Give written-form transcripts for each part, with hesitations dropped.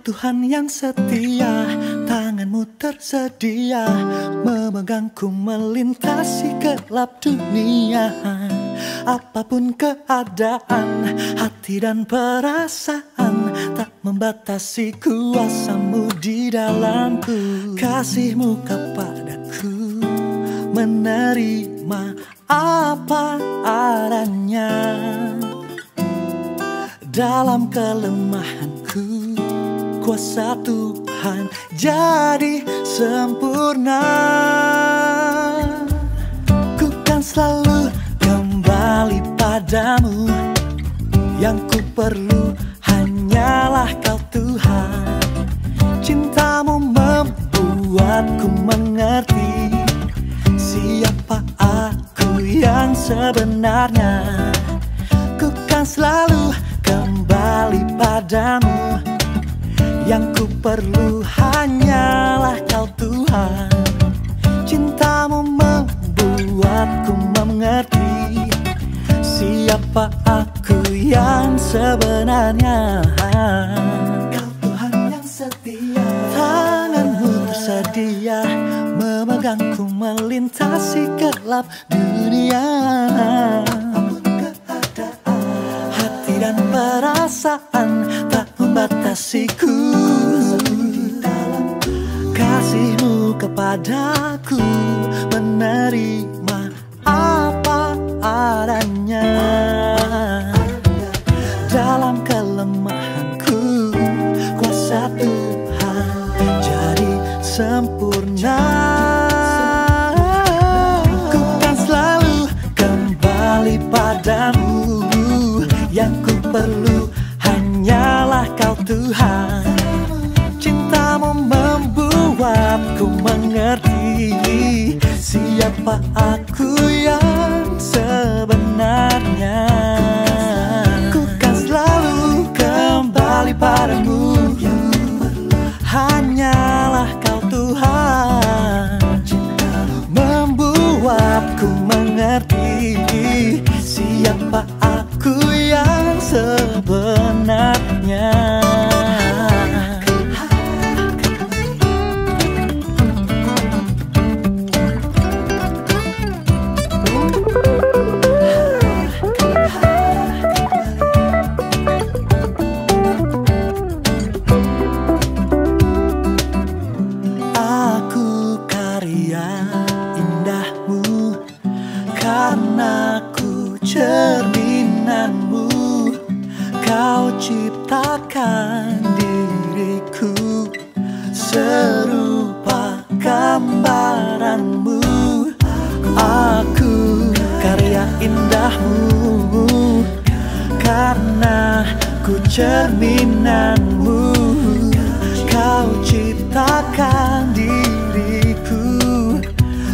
Tuhan yang setia, tanganmu tersedia memegangku melintasi gelap dunia. Apapun keadaan, hati dan perasaan tak membatasi kuasamu di dalamku. Kasihmu kepadaku menerima apa adanya. Dalam kelemahanku, kuasa Tuhan jadi sempurna. Ku kan selalu kembali padamu, yang ku perlu hanyalah Kau Tuhan. Cintamu membuatku mengerti siapa aku yang sebenarnya. Ku kan selalu kembali padamu, yang ku perlu hanyalah Kau Tuhan. Cintamu membuatku mengerti siapa aku yang sebenarnya. Kau Tuhan yang setia, tanganmu tersedia memegangku melintasi gelap dunia. Dan perasaan tak membatasiku. Kasihmu kepadaku menerima apa adanya. Dalam kelemahanku, kuasa Tuhan jadi sempurna. Ku kan selalu kembali padamu, yang ku perlu hanyalah Kau Tuhan. Cintamu membuatku mengerti siapa aku yang sebenarnya. Ku kan selalu kembali padamu, hanyalah Kau Tuhan. Membuatku mengerti siapa aku yang sebenarnya. Aku karya indahmu, karena ku cerminanmu. Kau ciptakan diriku serupa gambaranmu. Aku karya indahmu, karena ku cerminanmu. Kau ciptakan diriku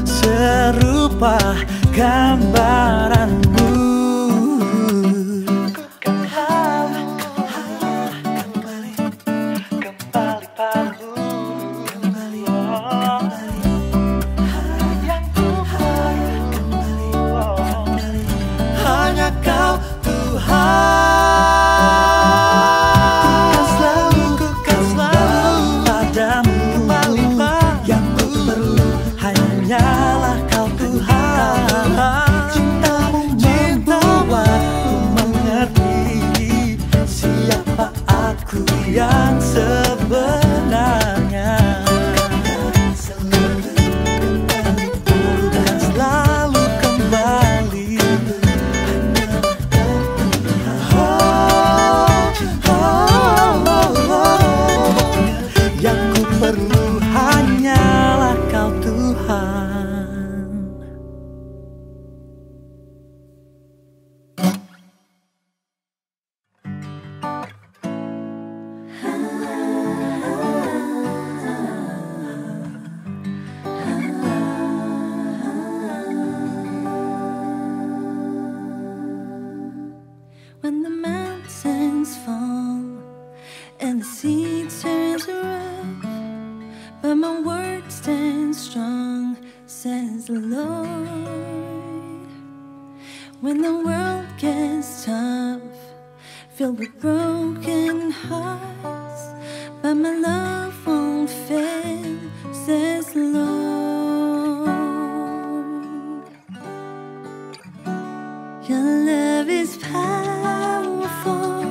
serupa gambaranmu. Hanya Kau Tuhan. Ku kan selalu padamu, yang ku perlu hanyalah Kau Tuhan. Cintamu membuatku mengerti siapa aku yang sebenarnya. Dan selalu kembali, yang ku perlu hanyalah Kau Tuhan. When the mountains fall and the sea turns rough, but my word stands strong, says the Lord. When the world gets tough, filled with broken hearts, but but my love won't fail, says the Lord. Your love is powerful,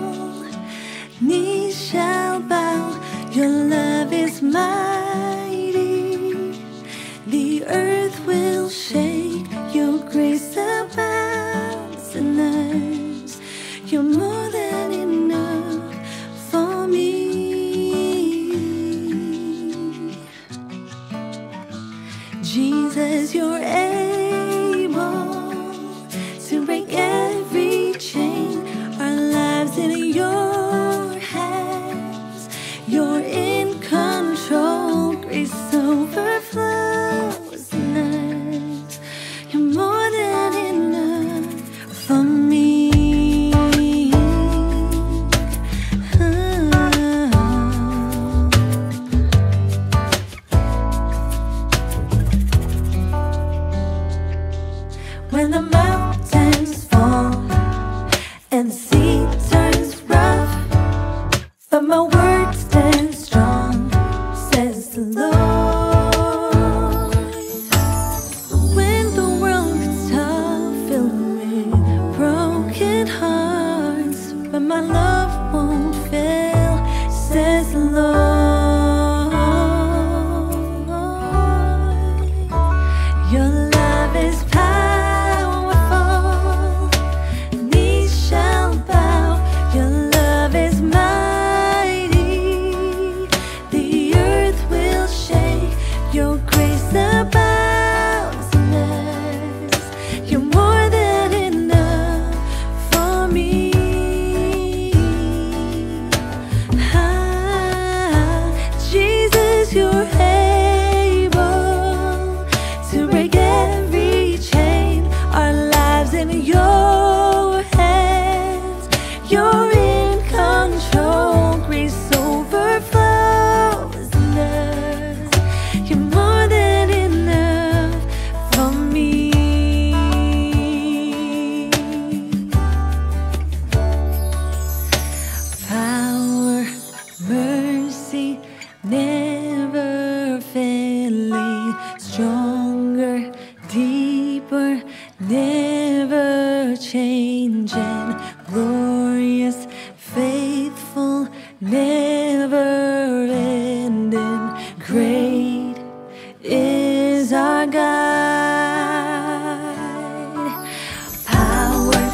knees shall bow. Your love is mighty, the earth will shake. Your grace abounds in us. You're more than enough for me. Jesus, you're able to break every chain. Our lives in your hands. You're in control. Grace overflows in us. You're more than enough for me. When the mountains fall and the sea turns rough, but my word stands strong, says the Lord. When the world gets tough, filled with broken hearts, but my love won't fail, says the Lord. Your love is powerful, knees shall bow. Your love is mighty, the earth will shake. Your grace abounds in us. You're more than enough for me. Jesus, you're able to break every chain. Our lives in your hands. You're in control. Grace overflows in us. You're more than enough for me. Power, mercy, never failing, stronger, deeper, never changing, glorious, faithful, never ending. Great is our God. Power,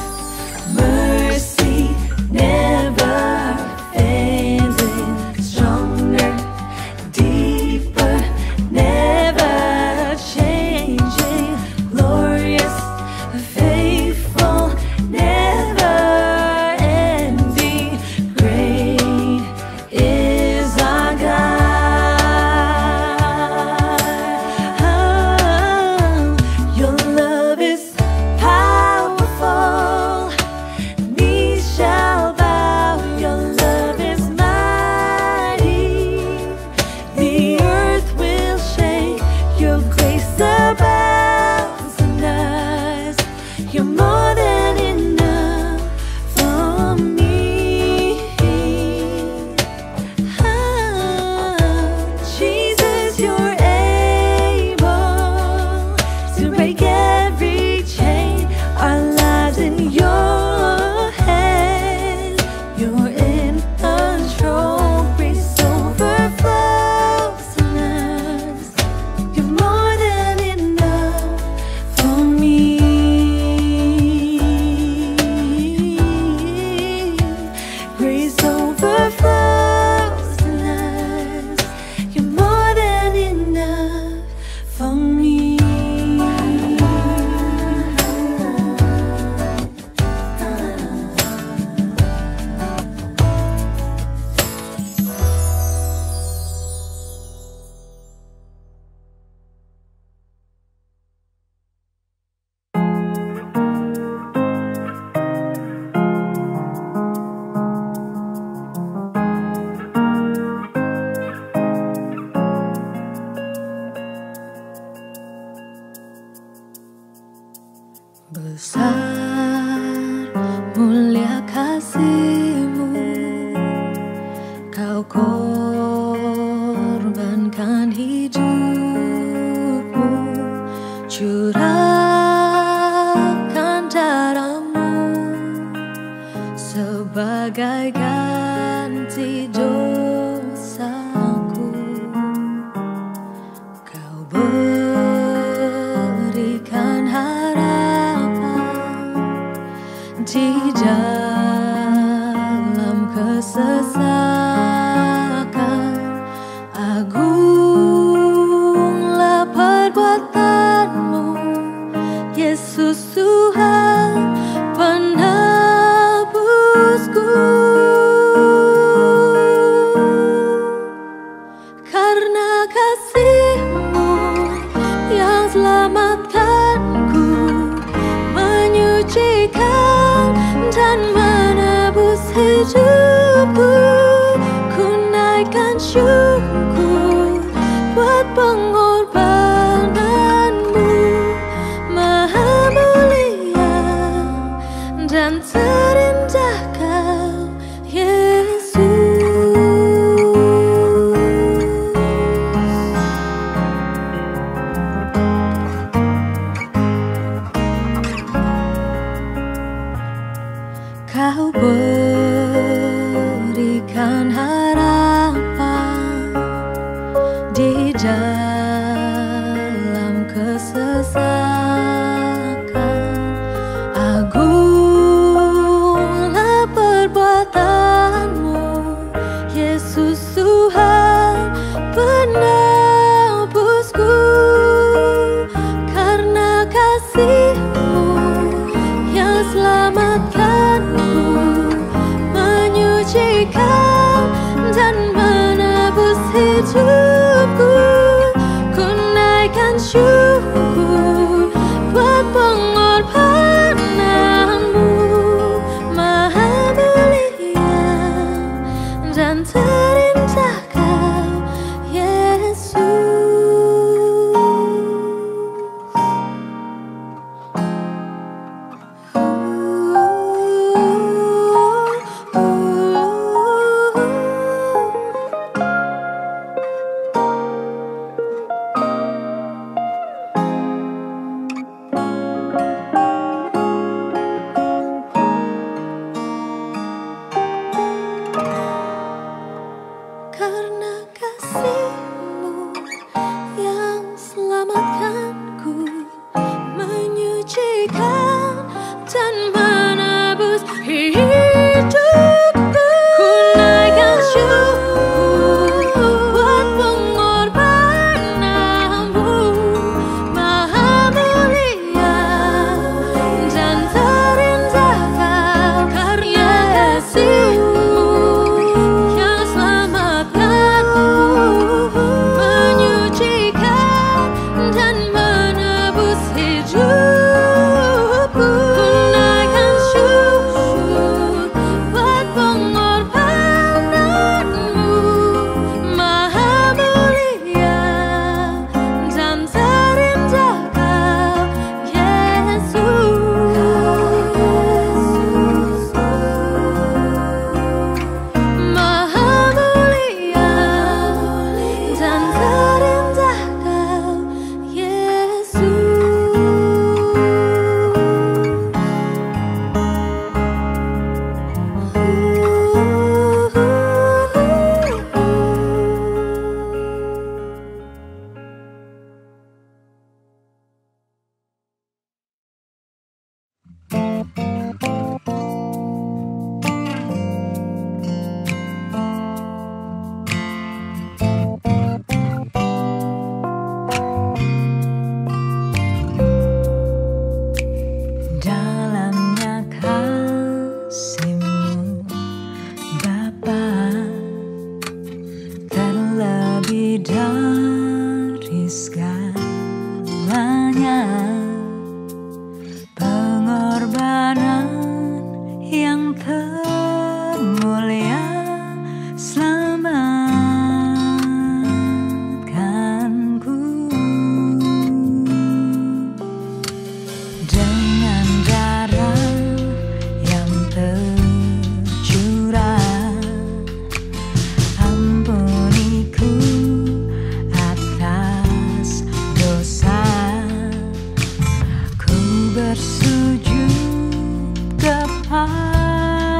mercy, never failing, stronger, deeper, never changing, glorious, faithful, never ending. Great sebagai ganti dosaku. Kau berikan harapan di dalam kesesakan. Agunglah perbuatanmu, Yesus Tuhan penebusku. Karena kasih-Mu yang selamatkanku, menyucikan dan menebus hidupku. Ku naikkan syukur buat pengorbananmu, Maha mulia dan terindah Kau, Yesus. Kau berikan harapan di dalam kesesakan. Agunglah perbuatanmu, Yesus Tuhan penebusku. Karena kasih-Mu yang selamatkanku, menyucikan dan menebus hidupku. Ku naikkan syukur buat pengorbananmu, Maha mulia dan terindah Kau, Yesus. Karena kasih-Mu yang selamatkanku, menyucikan dan menebus hidupku. Ku naikkan syukur buat pengorbananmu, Maha mulia dan terindah Kau. Karena kasih-Mu yang selamatkanku, menyucikan dan menebus hidupku. Ku naikkan syukur buat pengorbananmu, Maha mulia dan terindah Kau, Yesus. Maha mulia dan terindah Kau, Yesus. Dalamnya kasih-Mu, Bapa, terlebih dari segalanya. Pengorbanan yang termulia selamatkanku. Dengan darah yang tercurah, ampuniku atas dosa. Ku bersujud kepada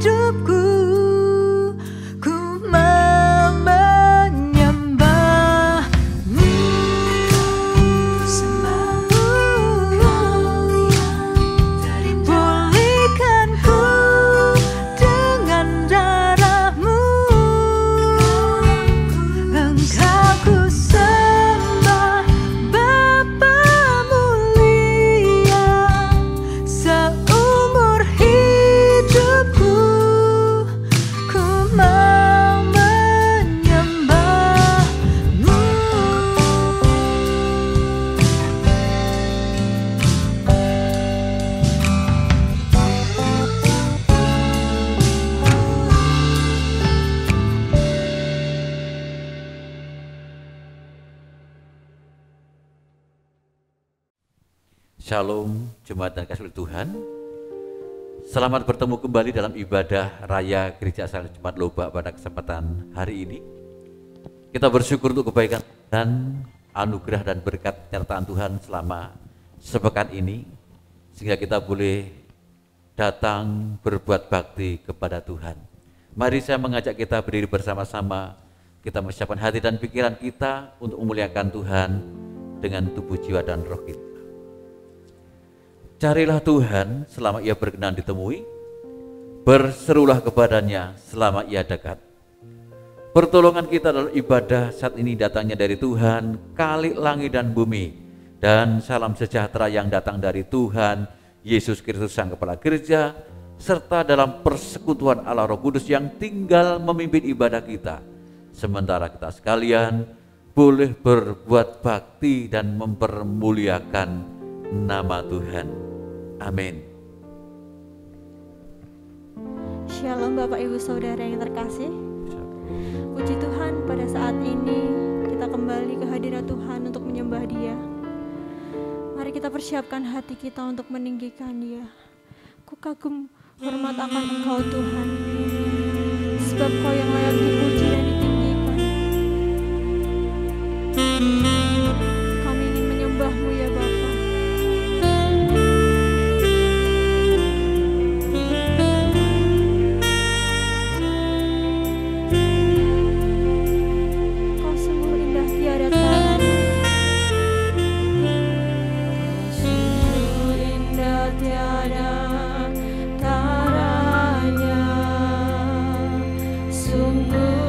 hidupku, ku mau menyembahmu. Pulihkan ku dengan darahmu, Engkau ku sembah Bapa mulia. Seumur hidupku ku mau menyembahmu. Shalom, jemaat dan kasih Tuhan. Selamat bertemu kembali dalam ibadah Raya Gereja Asal Jemaat Lobak pada kesempatan hari ini. Kita bersyukur untuk kebaikan dan anugerah dan berkat penyertaan Tuhan selama sepekan ini, sehingga kita boleh datang berbuat bakti kepada Tuhan. Mari saya mengajak kita berdiri bersama-sama, kita mempersiapkan hati dan pikiran kita untuk memuliakan Tuhan dengan tubuh, jiwa, dan roh kita. Carilah Tuhan selama ia berkenan ditemui, berserulah kepadanya selama ia dekat. Pertolongan kita dalam ibadah saat ini datangnya dari Tuhan, Khalik langit dan bumi, dan salam sejahtera yang datang dari Tuhan Yesus Kristus Sang Kepala Gereja, serta dalam persekutuan Allah Roh Kudus yang tinggal memimpin ibadah kita, sementara kita sekalian boleh berbuat bakti dan mempermuliakan nama Tuhan. Amin. Shalom Bapak Ibu Saudara yang terkasih. Puji Tuhan, pada saat ini kita kembali ke hadirat Tuhan untuk menyembah Dia. Mari kita persiapkan hati kita untuk meninggikan Dia. Ku kagum hormat akan Engkau Tuhan, sebab Kau yang layak dipuji dan ditinggikan. Kami ingin menyembah-Mu ya Bapa. Kau sungguh indah tiada taranya. Sungguh indah tiada taranya. Sungguh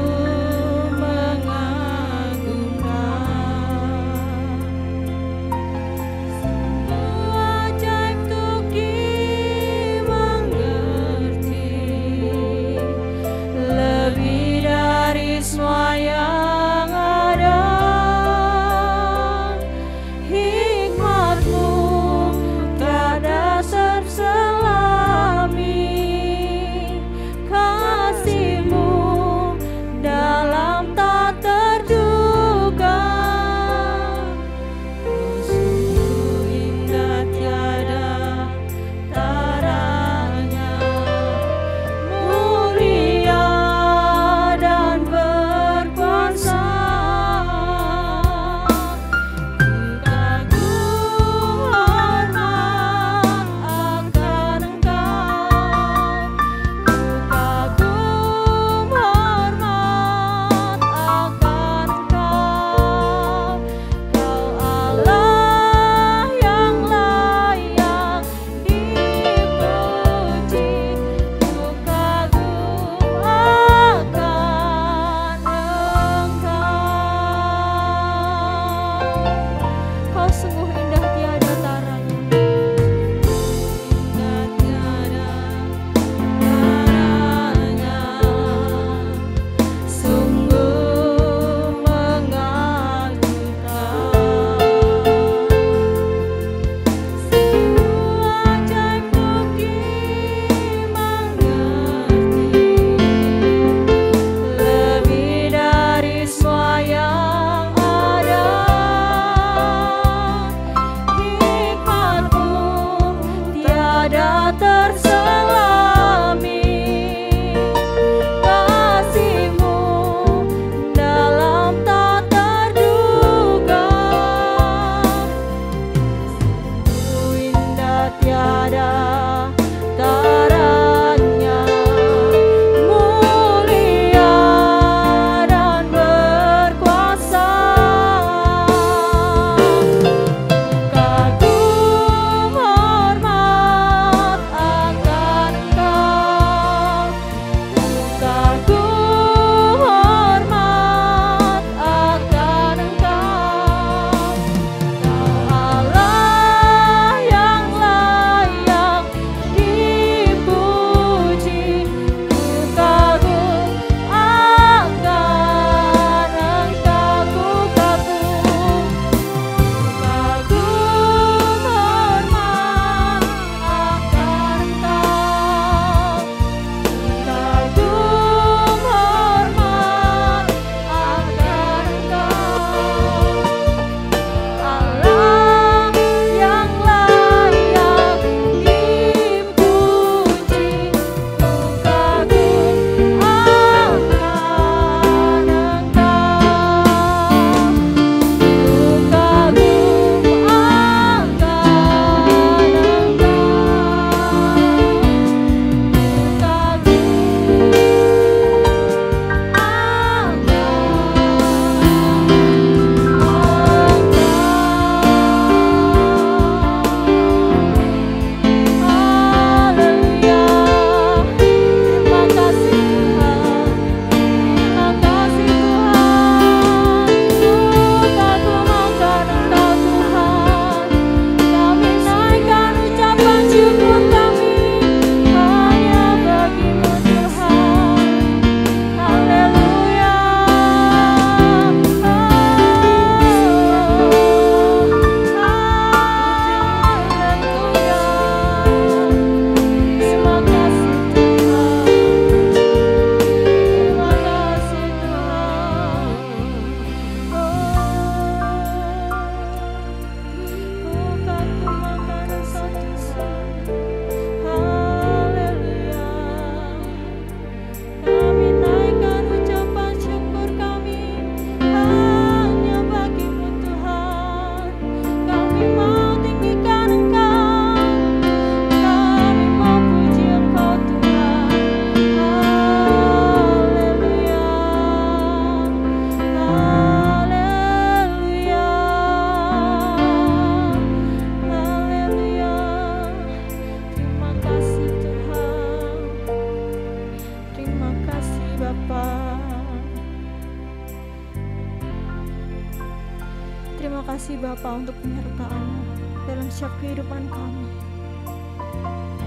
Terima kasih Bapa untuk penyertaan-Mu dalam setiap kehidupan kami.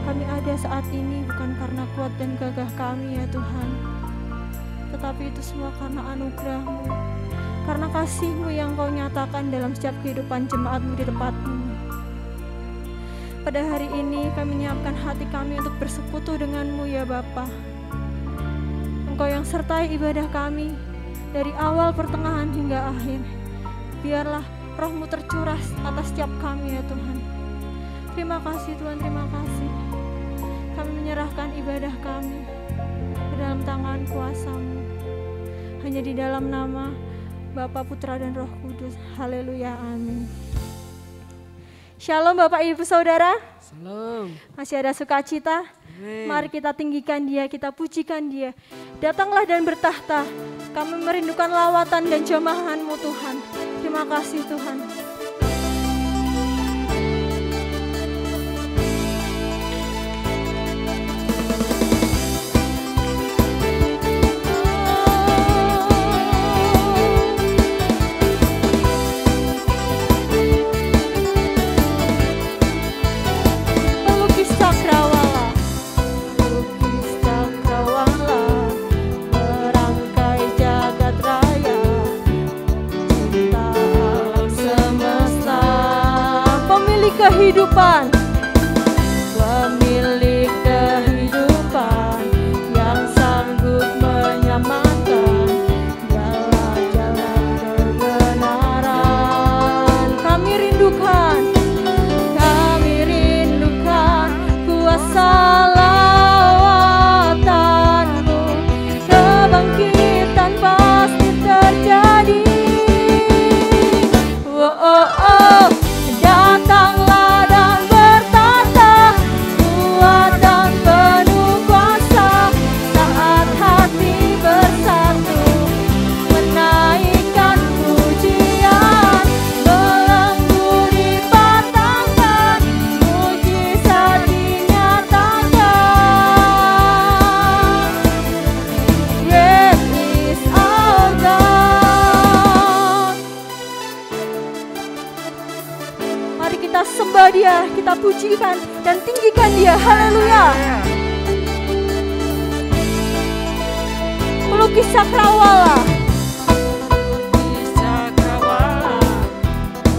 Kami ada saat ini bukan karena kuat dan gagah kami ya Tuhan, tetapi itu semua karena anugerah-Mu, karena kasih-Mu yang Kau nyatakan dalam setiap kehidupan jemaat-Mu di tempat-Mu. Pada hari ini kami menyiapkan hati kami untuk bersekutu dengan-Mu ya Bapa. Engkau yang sertai ibadah kami dari awal, pertengahan hingga akhir. Biarlah Roh-Mu tercurah atas setiap kami ya Tuhan. Terima kasih Tuhan, terima kasih. Kami menyerahkan ibadah kami ke dalam tangan kuasa-Mu. Hanya di dalam nama Bapa, Putra, dan Roh Kudus. Haleluya, amin. Shalom Bapak Ibu Saudara. Salam. Masih ada sukacita? Amin. Mari kita tinggikan Dia, kita pujikan Dia. Datanglah dan bertahta. Kami merindukan lawatan dan jamahan-Mu Tuhan. Terima kasih Tuhan. Pelukis cakrawala, merangkai jagat raya, cinta alam semesta, pemilik kehidupan, pemilik kehidupan yang sanggup menyamakan jalan-jalan kebenaran. Kami rindukan kuasa lawatan-Mu, kebangkitan pasti terjadi. Oh, oh, oh. Datanglah dan bertata, kuat dan penuh kuasa, saat hati bersatu, menaikkan pujian, belenggu dipatahkan, mujizat dinyatakan. Great is our God. Mari kita sembah Dia, kita pujikan dan tinggikan Dia. Haleluya. Pelukis cakrawala,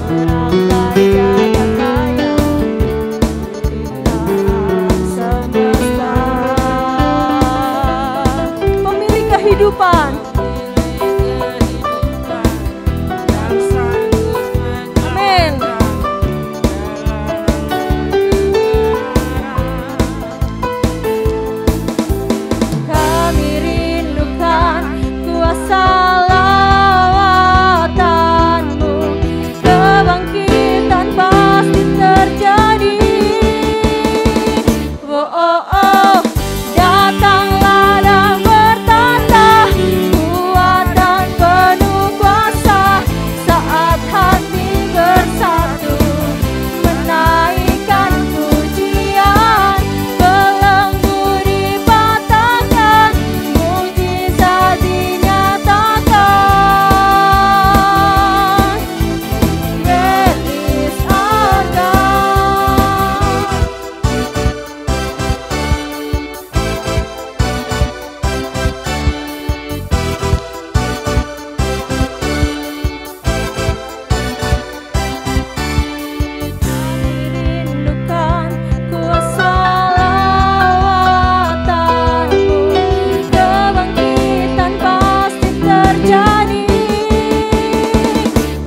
merangkai jagat raya, ciptaan semesta, pemilik kehidupan. Amin. Kami rindukan kuasa lawatan-Mu, kebangkitan pasti terjadi. Oh, oh, oh. Datanglah dan bertata, kuat dan penuh kuasa, saat hati bersatu, menaikkan pujian, belenggu dipatahkan, mujizat dinyatakan. Great is our God. Rindukan kuasa lawatan-Mu, kebangkitan pasti terjadi.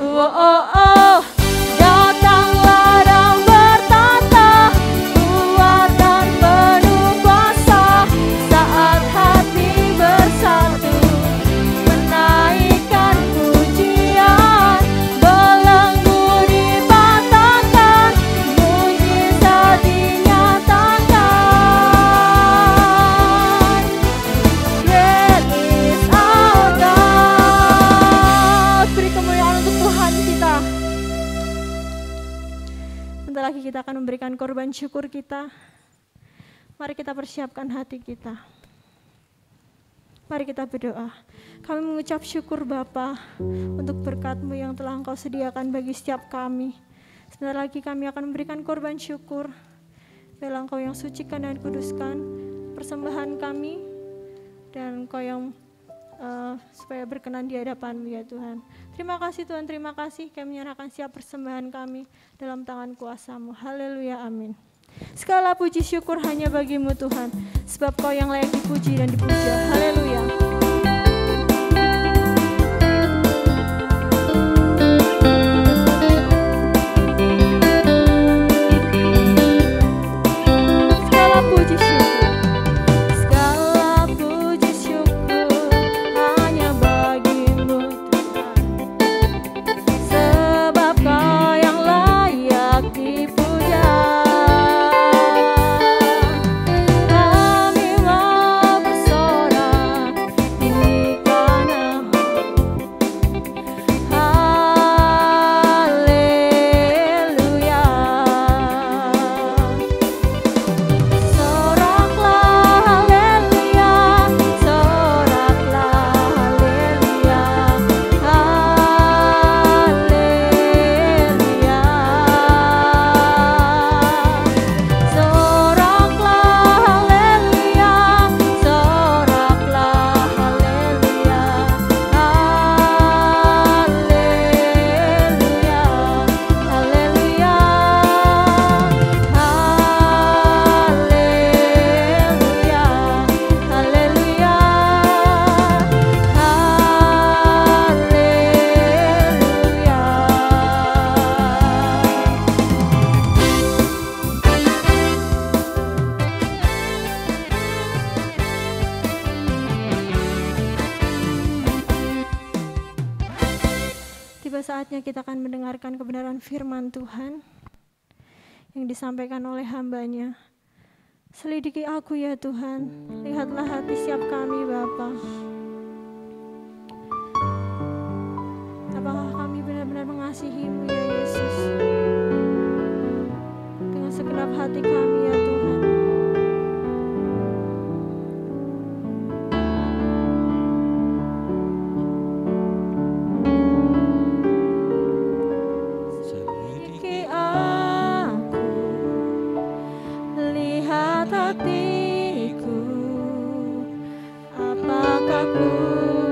Oh, oh, oh. Datanglah dan bertata, kuat dan penuh kuasa, saat hati bersatu, menaikkan pujian, belenggu dipatahkan, mujizat dinyatakan. Great is our God. Beri kemuliaan untuk Tuhan kita. Sebentar lagi kita akan memberikan korban syukur kita. Mari kita persiapkan hati kita. Mari kita berdoa. Kami mengucap syukur Bapa untuk berkat-Mu yang telah Engkau sediakan bagi setiap kami. Sebentar lagi kami akan memberikan korban syukur. Biarlah Engkau yang sucikan dan kuduskan persembahan kami, dan Engkau yang supaya berkenan di hadapan-Mu ya Tuhan. Terima kasih Tuhan, terima kasih. Kami menyerahkan siap persembahan kami dalam tangan kuasa-Mu. Haleluya, amin. Segala puji syukur hanya bagi-Mu Tuhan, sebab Kau yang layak dipuji dan dipuja. Haleluya. Segala puji syukur, segala puji syukur hanya bagi-Mu Tuhan, sebab Kau yang layak dipuja. Saatnya kita akan mendengarkan kebenaran firman Tuhan yang disampaikan oleh hamba-Nya. Selidiki aku ya Tuhan, lihatlah hati setiap kami Bapa. Apakah kami benar-benar mengasihi-Mu ya Yesus, dengan segenap hati kami ya Tuhan.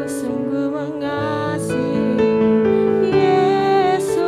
Sungguh mengasihi Yesus.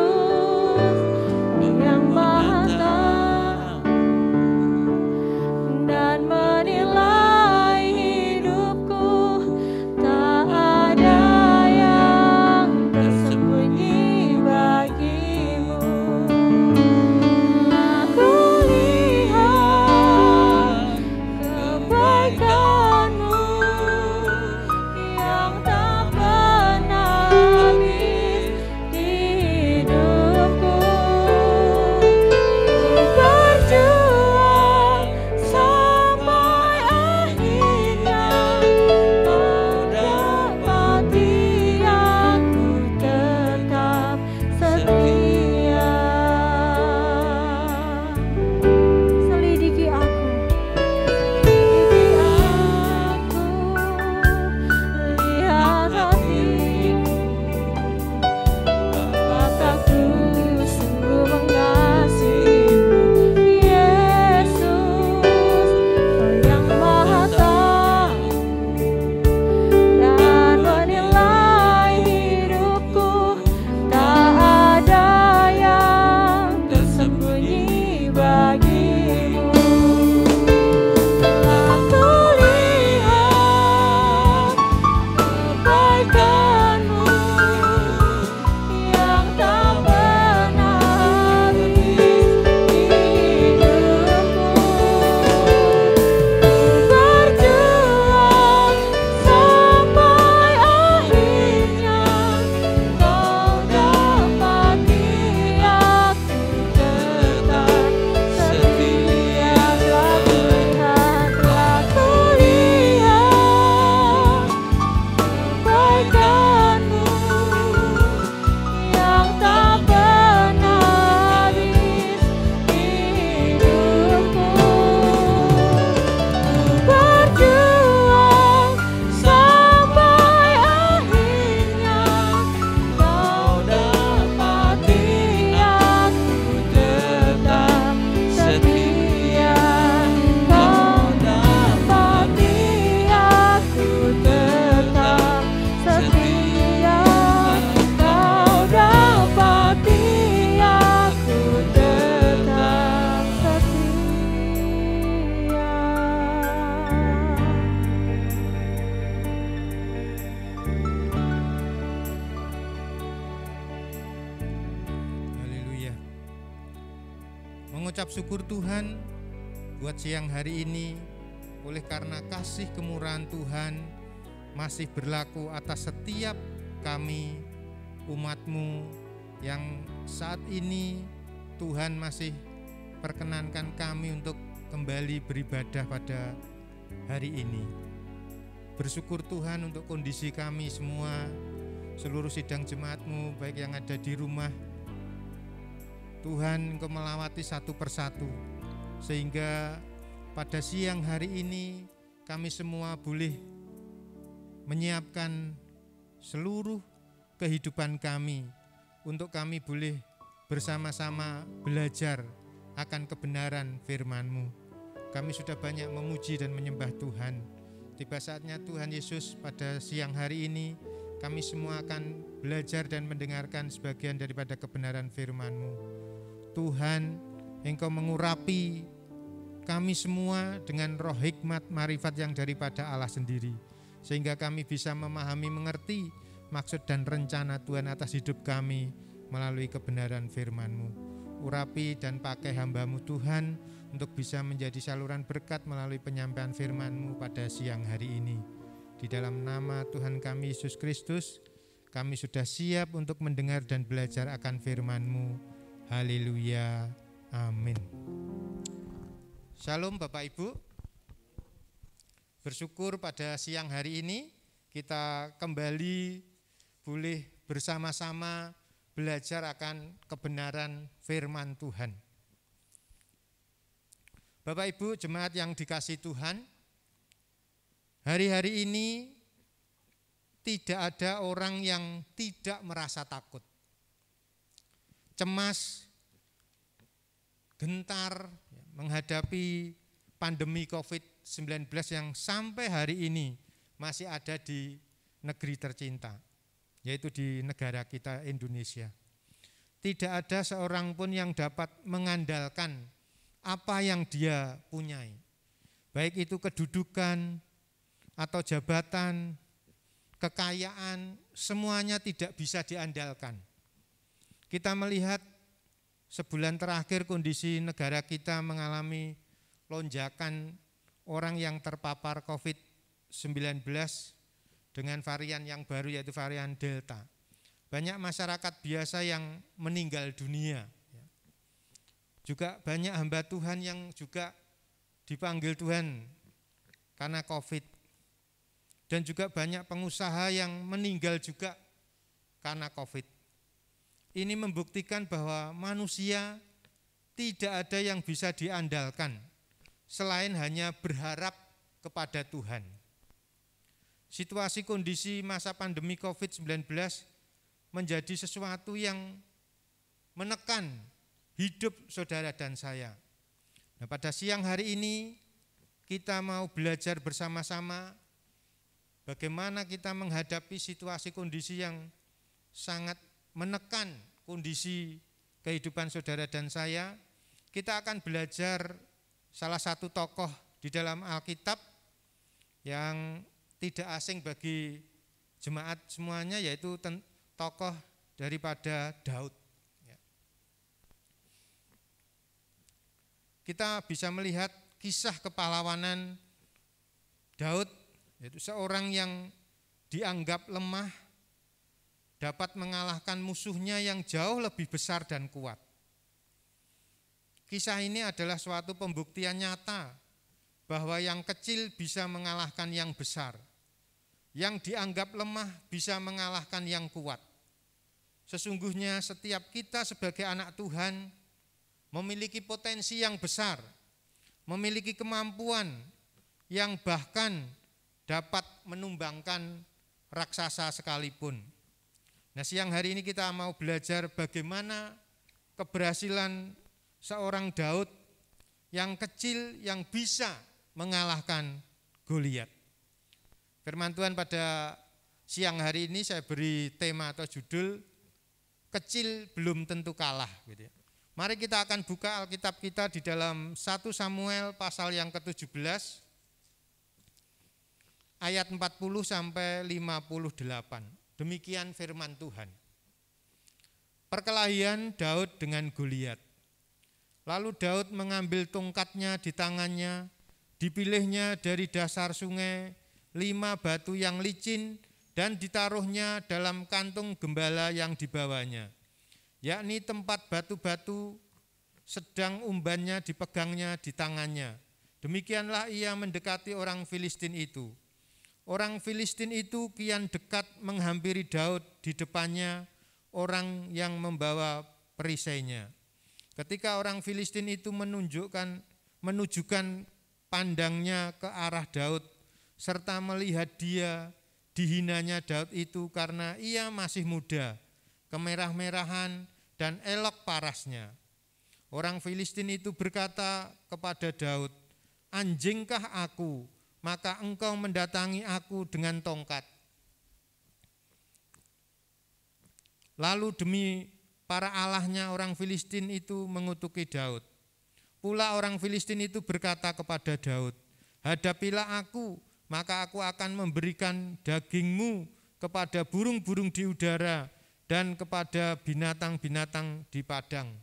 mengucap syukur Tuhan buat siang hari ini, oleh karena kasih kemurahan Tuhan masih berlaku atas setiap kami umat-Mu yang saat ini Tuhan masih perkenankan kami untuk kembali beribadah pada hari ini. Bersyukur Tuhan untuk kondisi kami semua, seluruh sidang jemaat-Mu baik yang ada di rumah. Tuhan, Engkau melawati satu persatu, sehingga pada siang hari ini kami semua boleh menyiapkan seluruh kehidupan kami untuk kami boleh bersama-sama belajar akan kebenaran firman-Mu. Kami sudah banyak memuji dan menyembah Tuhan. Tiba saatnya Tuhan Yesus pada siang hari ini kami semua akan belajar dan mendengarkan sebagian daripada kebenaran firman-Mu. Tuhan, Engkau mengurapi kami semua dengan roh hikmat marifat yang daripada Allah sendiri, sehingga kami bisa memahami, mengerti maksud dan rencana Tuhan atas hidup kami melalui kebenaran firman-Mu. Urapi dan pakai hamba-Mu Tuhan untuk bisa menjadi saluran berkat melalui penyampaian firman-Mu pada siang hari ini. Di dalam nama Tuhan kami Yesus Kristus, kami sudah siap untuk mendengar dan belajar akan firman-Mu. Haleluya, amin. Shalom Bapak Ibu. Bersyukur pada siang hari ini kita kembali boleh bersama-sama belajar akan kebenaran firman Tuhan. Bapak Ibu jemaat yang dikasihi Tuhan, hari-hari ini tidak ada orang yang tidak merasa takut, cemas, gentar menghadapi pandemi COVID-19 yang sampai hari ini masih ada di negeri tercinta, yaitu di negara kita Indonesia. Tidak ada seorang pun yang dapat mengandalkan apa yang dia punyai, baik itu kedudukan atau jabatan, kekayaan, semuanya tidak bisa diandalkan. Kita melihat sebulan terakhir kondisi negara kita mengalami lonjakan orang yang terpapar COVID-19 dengan varian yang baru yaitu varian Delta. Banyak masyarakat biasa yang meninggal dunia. Juga banyak hamba Tuhan yang juga dipanggil Tuhan karena COVID. Dan juga banyak pengusaha yang meninggal juga karena COVID. Ini membuktikan bahwa manusia tidak ada yang bisa diandalkan selain hanya berharap kepada Tuhan. Situasi kondisi masa pandemi COVID-19 menjadi sesuatu yang menekan hidup saudara dan saya. Nah, pada siang hari ini kita mau belajar bersama-sama bagaimana kita menghadapi situasi kondisi yang sangat menekan kondisi kehidupan saudara dan saya. Kita akan belajar salah satu tokoh di dalam Alkitab yang tidak asing bagi jemaat semuanya, yaitu tokoh daripada Daud. Kita bisa melihat kisah kepahlawanan Daud, yaitu seorang yang dianggap lemah, dapat mengalahkan musuhnya yang jauh lebih besar dan kuat. Kisah ini adalah suatu pembuktian nyata bahwa yang kecil bisa mengalahkan yang besar, yang dianggap lemah bisa mengalahkan yang kuat. Sesungguhnya setiap kita sebagai anak Tuhan memiliki potensi yang besar, memiliki kemampuan yang bahkan dapat menumbangkan raksasa sekalipun. Nah, siang hari ini kita mau belajar bagaimana keberhasilan seorang Daud yang kecil yang bisa mengalahkan Goliat. Firman Tuhan pada siang hari ini saya beri tema atau judul kecil belum tentu kalah gitu ya. Mari kita akan buka Alkitab kita di dalam 1 Samuel pasal yang ke-17 ayat 40 sampai 58. Demikian firman Tuhan. Perkelahian Daud dengan Goliat. Lalu Daud mengambil tongkatnya di tangannya, dipilihnya dari dasar sungai 5 batu yang licin dan ditaruhnya dalam kantung gembala yang dibawanya, yakni tempat batu-batu, sedang umbannya dipegangnya di tangannya. Demikianlah ia mendekati orang Filistin itu. Orang Filistin itu kian dekat menghampiri Daud, di depannya orang yang membawa perisainya. Ketika orang Filistin itu menunjukkan pandangnya ke arah Daud, serta melihat dia dihinanya Daud itu karena ia masih muda, kemerah-merahan dan elok parasnya. Orang Filistin itu berkata kepada Daud, "Anjingkah aku, maka engkau mendatangi aku dengan tongkat?" Lalu demi para allahnya orang Filistin itu mengutuki Daud. Pula orang Filistin itu berkata kepada Daud, "Hadapilah aku, maka aku akan memberikan dagingmu kepada burung-burung di udara dan kepada binatang-binatang di padang."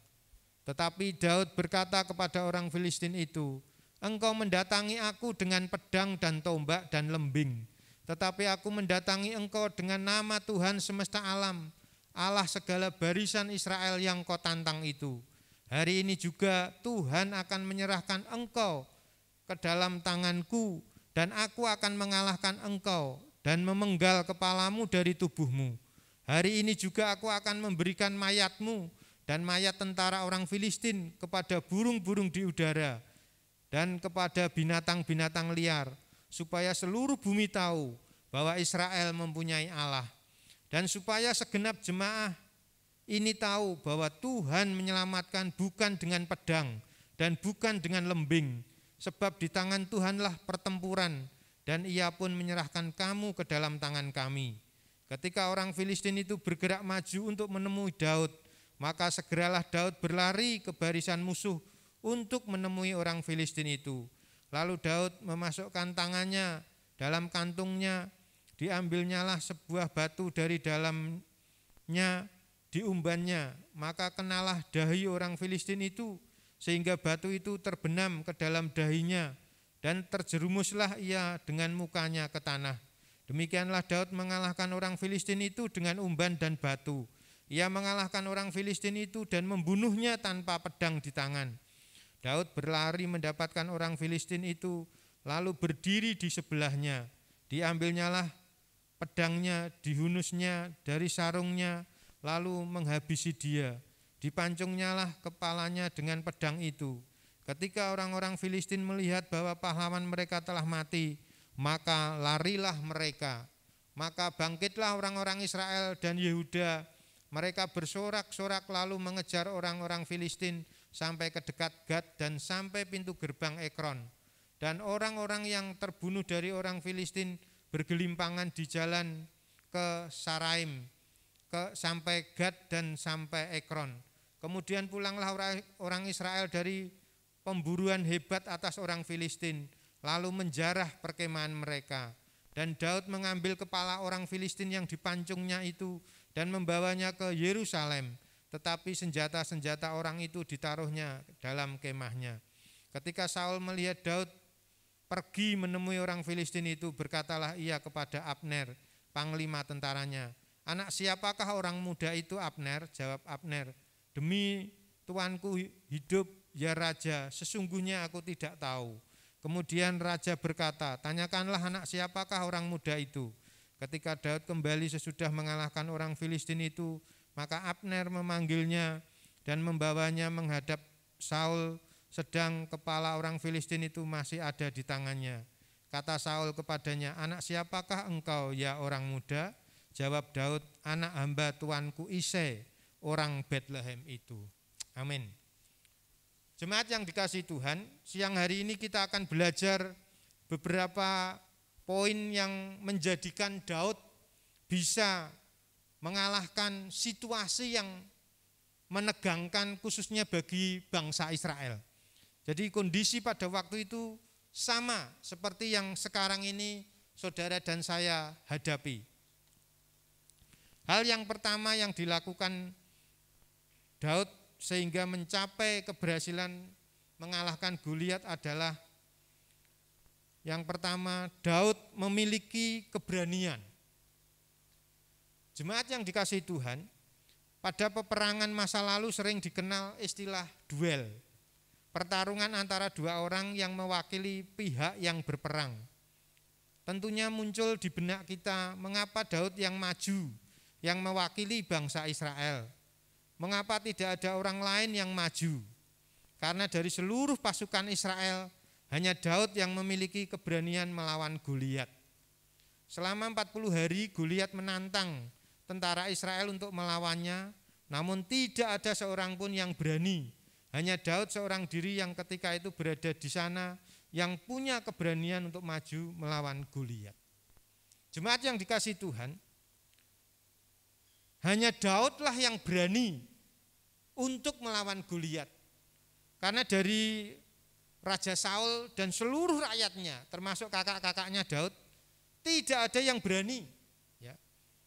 Tetapi Daud berkata kepada orang Filistin itu, "Engkau mendatangi aku dengan pedang dan tombak dan lembing, tetapi aku mendatangi engkau dengan nama Tuhan semesta alam, Allah segala barisan Israel yang kau tantang itu. Hari ini juga Tuhan akan menyerahkan engkau ke dalam tanganku, dan aku akan mengalahkan engkau dan memenggal kepalamu dari tubuhmu. Hari ini juga aku akan memberikan mayatmu dan mayat tentara orang Filistin kepada burung-burung di udara dan kepada binatang-binatang liar, supaya seluruh bumi tahu bahwa Israel mempunyai Allah, dan supaya segenap jemaah ini tahu bahwa Tuhan menyelamatkan bukan dengan pedang dan bukan dengan lembing, sebab di tangan Tuhanlah pertempuran, dan ia pun menyerahkan kamu ke dalam tangan kami." Ketika orang Filistin itu bergerak maju untuk menemui Daud, maka segeralah Daud berlari ke barisan musuh untuk menemui orang Filistin itu. Lalu Daud memasukkan tangannya dalam kantungnya, diambilnyalah sebuah batu dari dalamnya, diumbannya, maka kenalah dahi orang Filistin itu, sehingga batu itu terbenam ke dalam dahinya, dan terjerumuslah ia dengan mukanya ke tanah. Demikianlah Daud mengalahkan orang Filistin itu dengan umban dan batu. Ia mengalahkan orang Filistin itu dan membunuhnya tanpa pedang di tangan. Daud berlari mendapatkan orang Filistin itu, lalu berdiri di sebelahnya. Diambilnyalah pedangnya, dihunusnya dari sarungnya, lalu menghabisi dia. Dipancungnyalah kepalanya dengan pedang itu. Ketika orang-orang Filistin melihat bahwa pahlawan mereka telah mati, maka larilah mereka. Maka bangkitlah orang-orang Israel dan Yehuda. Mereka bersorak-sorak lalu mengejar orang-orang Filistin sampai ke dekat Gad dan sampai pintu gerbang Ekron. Dan orang-orang yang terbunuh dari orang Filistin bergelimpangan di jalan ke Saraim, sampai Gad dan sampai Ekron. Kemudian pulanglah orang Israel dari pemburuan hebat atas orang Filistin, lalu menjarah perkemahan mereka. Dan Daud mengambil kepala orang Filistin yang dipancungnya itu dan membawanya ke Yerusalem, tetapi senjata-senjata orang itu ditaruhnya dalam kemahnya. Ketika Saul melihat Daud pergi menemui orang Filistin itu, berkatalah ia kepada Abner, panglima tentaranya, "Anak siapakah orang muda itu, Abner?" Jawab Abner, "Demi tuanku hidup, ya raja, sesungguhnya aku tidak tahu." Kemudian raja berkata, "Tanyakanlah anak siapakah orang muda itu." Ketika Daud kembali sesudah mengalahkan orang Filistin itu, maka Abner memanggilnya dan membawanya menghadap Saul, sedang kepala orang Filistin itu masih ada di tangannya. Kata Saul kepadanya, "Anak siapakah engkau, ya orang muda?" Jawab Daud, "Anak hamba tuanku Isai, orang Bethlehem itu." Amin. Jemaat yang dikasihi Tuhan, siang hari ini kita akan belajar beberapa poin yang menjadikan Daud bisa mengalahkan situasi yang menegangkan khususnya bagi bangsa Israel. Jadi kondisi pada waktu itu sama seperti yang sekarang ini saudara dan saya hadapi. Hal yang pertama yang dilakukan Daud sehingga mencapai keberhasilan mengalahkan Goliat adalah yang pertama, Daud memiliki keberanian. Jemaat yang dikasihi Tuhan, pada peperangan masa lalu sering dikenal istilah duel. Pertarungan antara dua orang yang mewakili pihak yang berperang. Tentunya muncul di benak kita, mengapa Daud yang maju, yang mewakili bangsa Israel? Mengapa tidak ada orang lain yang maju? Karena dari seluruh pasukan Israel, hanya Daud yang memiliki keberanian melawan Goliat. Selama 40 hari Goliat menantang tentara Israel untuk melawannya, namun tidak ada seorang pun yang berani. Hanya Daud seorang diri yang ketika itu berada di sana, yang punya keberanian untuk maju melawan Goliat. Jemaat yang dikasihi Tuhan, hanya Daudlah yang berani untuk melawan Goliat. Karena dari Raja Saul dan seluruh rakyatnya, termasuk kakak-kakaknya Daud, tidak ada yang berani. Ya.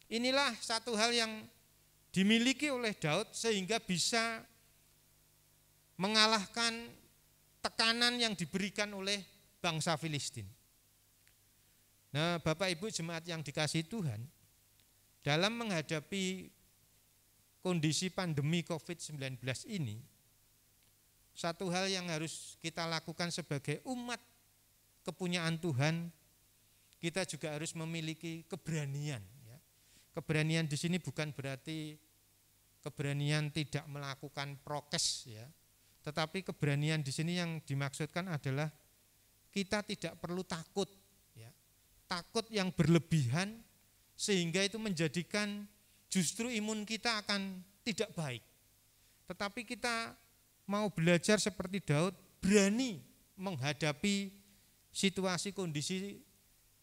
Inilah satu hal yang dimiliki oleh Daud sehingga bisa mengalahkan tekanan yang diberikan oleh bangsa Filistin. Nah, Bapak Ibu jemaat yang dikasihi Tuhan, dalam menghadapi kondisi pandemi COVID-19 ini, satu hal yang harus kita lakukan sebagai umat kepunyaan Tuhan, kita juga harus memiliki keberanian. Ya. Keberanian di sini bukan berarti keberanian tidak melakukan prokes, ya, tetapi keberanian di sini yang dimaksudkan adalah kita tidak perlu takut, ya. Takut yang berlebihan sehingga itu menjadikan justru imun kita akan tidak baik. Tetapi kita mau belajar seperti Daud, berani menghadapi situasi kondisi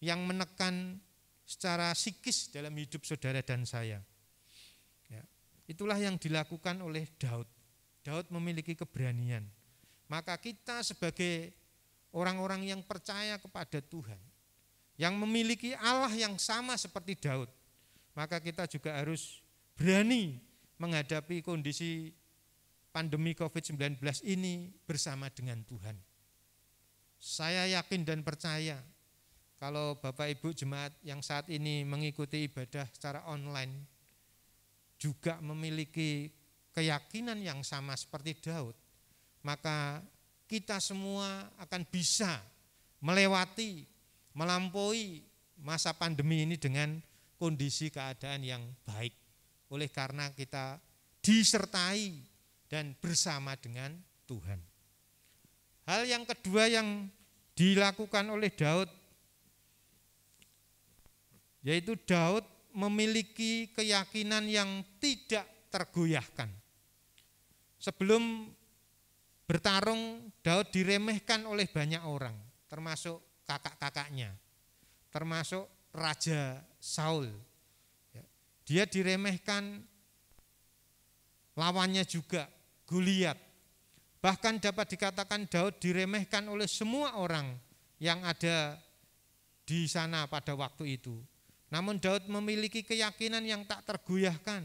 yang menekan secara psikis dalam hidup saudara dan saya. Ya, itulah yang dilakukan oleh Daud. Daud memiliki keberanian. Maka kita sebagai orang-orang yang percaya kepada Tuhan, yang memiliki Allah yang sama seperti Daud, maka kita juga harus berani menghadapi kondisi pandemi COVID-19 ini bersama dengan Tuhan. Saya yakin dan percaya kalau Bapak Ibu jemaat yang saat ini mengikuti ibadah secara online juga memiliki keyakinan yang sama seperti Daud, maka kita semua akan bisa melampaui masa pandemi ini dengan kondisi keadaan yang baik, oleh karena kita disertai dan bersama dengan Tuhan. Hal yang kedua yang dilakukan oleh Daud, yaitu Daud memiliki keyakinan yang tidak tergoyahkan. Sebelum bertarung, Daud diremehkan oleh banyak orang, termasuk kakak-kakaknya, termasuk Raja Saul. Dia diremehkan, lawannya juga Goliat. Bahkan dapat dikatakan Daud diremehkan oleh semua orang yang ada di sana pada waktu itu. Namun Daud memiliki keyakinan yang tak tergoyahkan.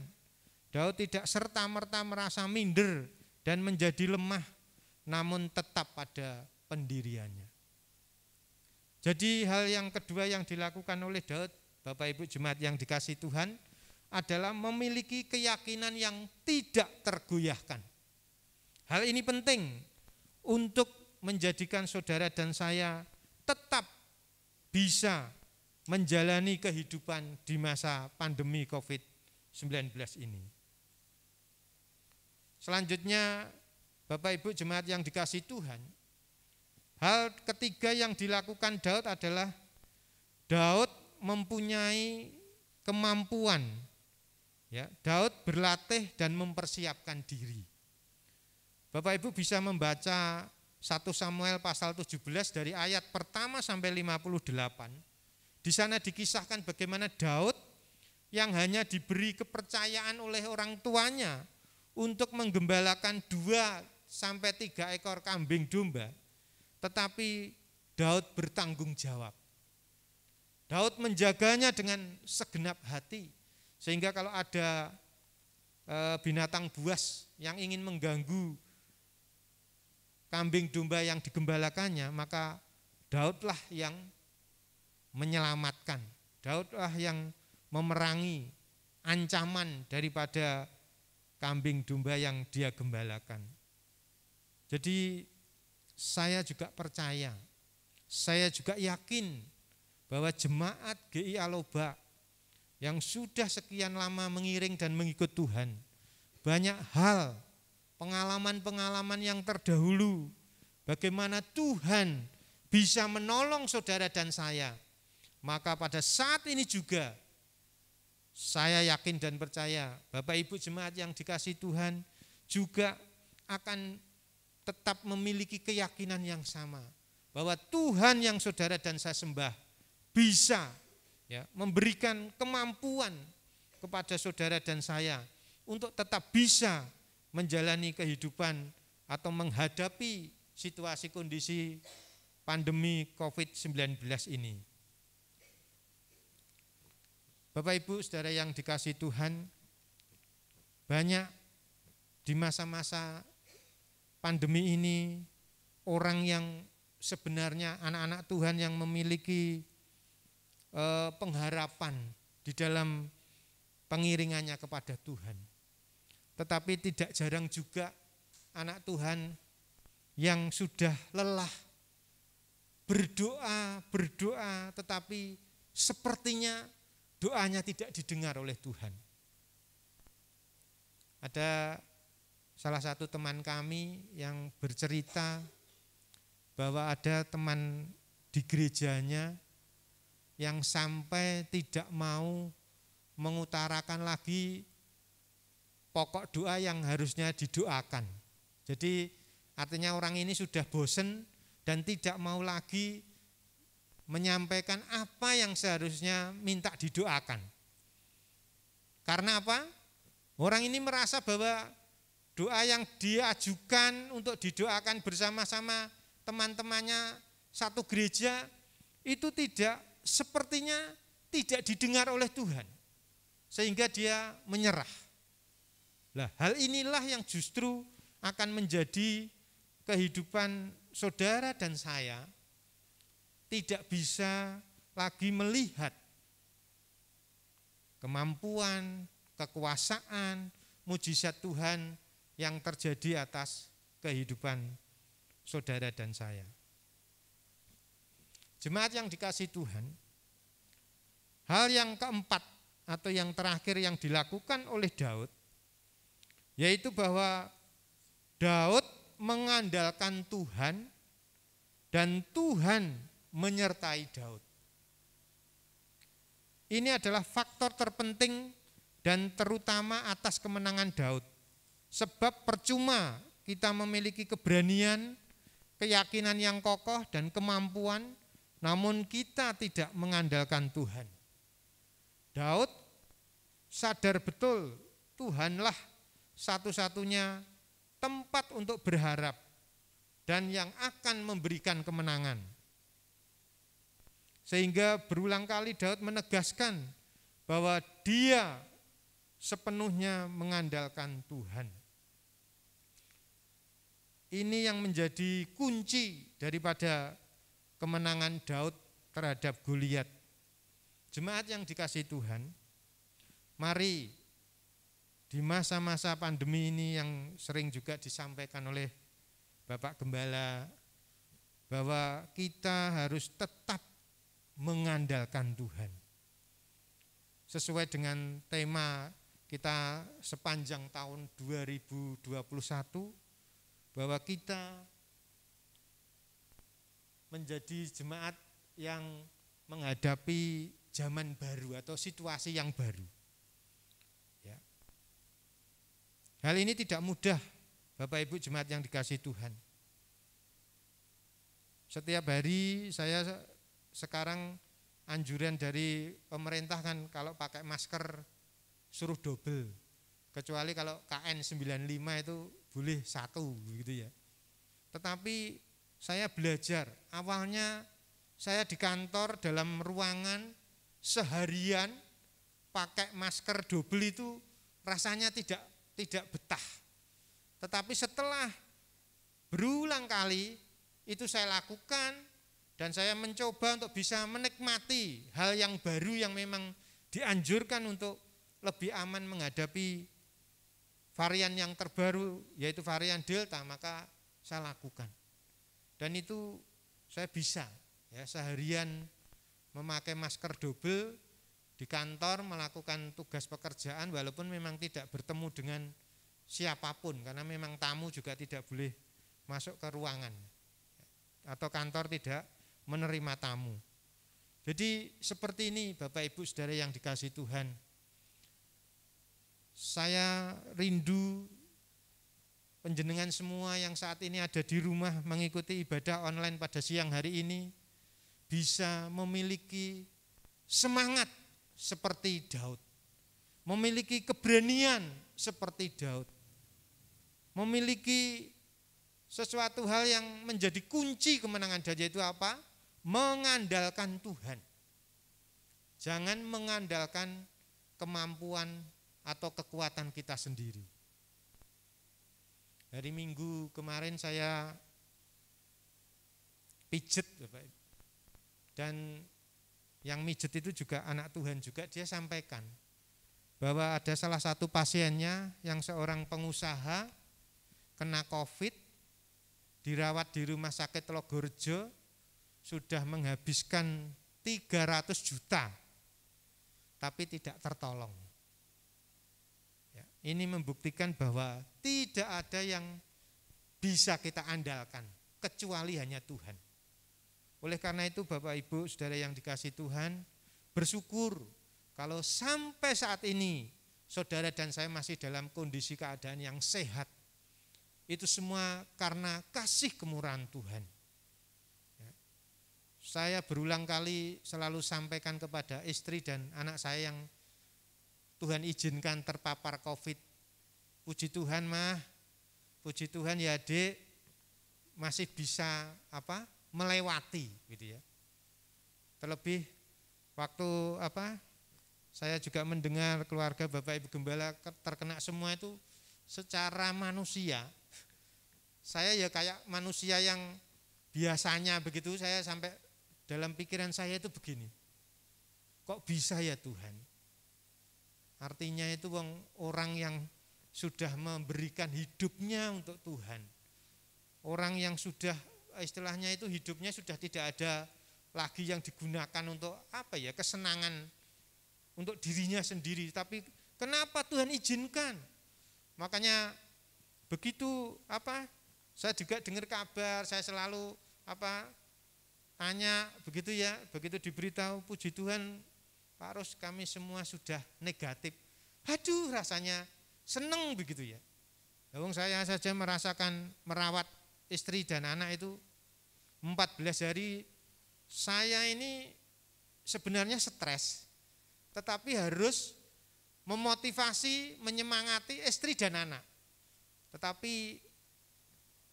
Daud tidak serta-merta merasa minder dan menjadi lemah, namun tetap pada pendiriannya. Jadi hal yang kedua yang dilakukan oleh Daud, Bapak Ibu jemaat yang dikasihi Tuhan, adalah memiliki keyakinan yang tidak tergoyahkan. Hal ini penting untuk menjadikan saudara dan saya tetap bisa menjalani kehidupan di masa pandemi COVID-19 ini. Selanjutnya, Bapak Ibu jemaat yang dikasihi Tuhan, hal ketiga yang dilakukan Daud adalah Daud mempunyai kemampuan. Ya, Daud berlatih dan mempersiapkan diri. Bapak Ibu bisa membaca 1 Samuel pasal 17 dari ayat pertama sampai 58. Di sana dikisahkan bagaimana Daud yang hanya diberi kepercayaan oleh orang tuanya untuk menggembalakan 2-3 ekor kambing domba, tetapi Daud bertanggung jawab. Daud menjaganya dengan segenap hati, sehingga kalau ada binatang buas yang ingin mengganggu kambing domba yang digembalakannya, maka Daudlah yang menyelamatkan. Daudlah yang memerangi ancaman daripada kambing domba yang dia gembalakan. Jadi saya juga percaya, saya juga yakin bahwa jemaat GI Aloba yang sudah sekian lama mengiring dan mengikut Tuhan, banyak hal, pengalaman-pengalaman yang terdahulu, bagaimana Tuhan bisa menolong saudara dan saya. Maka pada saat ini juga saya yakin dan percaya Bapak Ibu jemaat yang dikasihi Tuhan juga akan tetap memiliki keyakinan yang sama, bahwa Tuhan yang saudara dan saya sembah bisa memberikan kemampuan kepada saudara dan saya untuk tetap bisa menjalani kehidupan atau menghadapi situasi kondisi pandemi COVID-19 ini. Bapak Ibu saudara yang dikasihi Tuhan, banyak di masa-masa pandemi ini orang yang sebenarnya anak-anak Tuhan yang memiliki pengharapan di dalam pengiringannya kepada Tuhan. Tetapi tidak jarang juga anak Tuhan yang sudah lelah berdoa tetapi sepertinya doanya tidak didengar oleh Tuhan. Ada salah satu teman kami yang bercerita bahwa ada teman di gerejanya yang sampai tidak mau mengutarakan lagi pokok doa yang harusnya didoakan. Jadi artinya orang ini sudah bosan dan tidak mau lagi menyampaikan apa yang seharusnya minta didoakan. Karena apa? Orang ini merasa bahwa doa yang diajukan untuk didoakan bersama-sama teman-temannya satu gereja itu sepertinya tidak didengar oleh Tuhan. Sehingga dia menyerah. Nah, hal inilah yang justru akan menjadi kehidupan saudara dan saya tidak bisa lagi melihat kemampuan, kekuasaan, mujizat Tuhan yang terjadi atas kehidupan saudara dan saya. Jemaat yang dikasihi Tuhan, hal yang keempat atau yang terakhir yang dilakukan oleh Daud, yaitu bahwa Daud mengandalkan Tuhan dan Tuhan menyertai Daud. Ini adalah faktor terpenting dan terutama atas kemenangan Daud. Sebab percuma kita memiliki keberanian, keyakinan yang kokoh dan kemampuan, namun kita tidak mengandalkan Tuhan. Daud sadar betul Tuhanlah satu-satunya tempat untuk berharap dan yang akan memberikan kemenangan. Sehingga berulang kali Daud menegaskan bahwa dia sepenuhnya mengandalkan Tuhan. Ini yang menjadi kunci daripada kemenangan Daud terhadap Goliat. Jemaat yang dikasihi Tuhan, mari di masa-masa pandemi ini yang sering juga disampaikan oleh Bapak Gembala, bahwa kita harus tetap mengandalkan Tuhan. Sesuai dengan tema kita sepanjang tahun 2021, bahwa kita menjadi jemaat yang menghadapi zaman baru atau situasi yang baru. Ya. Hal ini tidak mudah, Bapak Ibu jemaat yang dikasihi Tuhan. Setiap hari saya sekarang anjuran dari pemerintah kan kalau pakai masker suruh double. Kecuali kalau KN95 itu boleh 1 gitu ya. Tetapi saya belajar, awalnya saya di kantor dalam ruangan seharian pakai masker double itu rasanya tidak tidak betah. Tetapi setelah berulang kali itu saya lakukan dan saya mencoba untuk bisa menikmati hal yang baru yang memang dianjurkan untuk lebih aman menghadapi varian yang terbaru yaitu varian Delta, maka saya lakukan. Dan itu saya bisa ya seharian memakai masker double di kantor melakukan tugas pekerjaan walaupun memang tidak bertemu dengan siapapun karena memang tamu juga tidak boleh masuk ke ruangan atau kantor tidak menerima tamu. Jadi seperti ini Bapak Ibu Saudara yang dikasihi Tuhan. Saya rindu panjenengan semua yang saat ini ada di rumah mengikuti ibadah online pada siang hari ini bisa memiliki semangat seperti Daud, memiliki keberanian seperti Daud, memiliki sesuatu hal yang menjadi kunci kemenangan Daud, yaitu apa? Mengandalkan Tuhan. Jangan mengandalkan kemampuan atau kekuatan kita sendiri. Hari Minggu kemarin saya pijet, Bapak. Dan yang mijet itu juga anak Tuhan juga, dia sampaikan bahwa ada salah satu pasiennya yang seorang pengusaha kena COVID, dirawat di rumah sakit Logorjo, sudah menghabiskan 300 juta, tapi tidak tertolong. Ya, ini membuktikan bahwa tidak ada yang bisa kita andalkan, kecuali hanya Tuhan. Oleh karena itu Bapak Ibu Saudara yang dikasihi Tuhan, bersyukur kalau sampai saat ini saudara dan saya masih dalam kondisi keadaan yang sehat. Itu semua karena kasih kemurahan Tuhan. Ya. Saya berulang kali selalu sampaikan kepada istri dan anak saya yang Tuhan izinkan terpapar COVID. Puji Tuhan mah, puji Tuhan ya Dek, masih bisa melewati gitu ya. Terlebih waktu saya juga mendengar keluarga Bapak Ibu Gembala terkena semua itu secara manusia. Saya ya kayak manusia yang biasanya begitu, saya sampai dalam pikiran saya itu begini. Kok bisa ya Tuhan? Artinya itu orang yang sudah memberikan hidupnya untuk Tuhan. Orang yang sudah istilahnya itu hidupnya sudah tidak ada lagi yang digunakan untuk kesenangan untuk dirinya sendiri, tapi kenapa Tuhan izinkan? Makanya begitu saya juga dengar kabar, saya selalu tanya begitu ya, begitu diberitahu puji Tuhan Pak Ros kami semua sudah negatif. Aduh rasanya seneng begitu ya. Wong saya saja merasakan merawat istri dan anak itu 14 hari, saya ini sebenarnya stres, tetapi harus memotivasi, menyemangati istri dan anak. Tetapi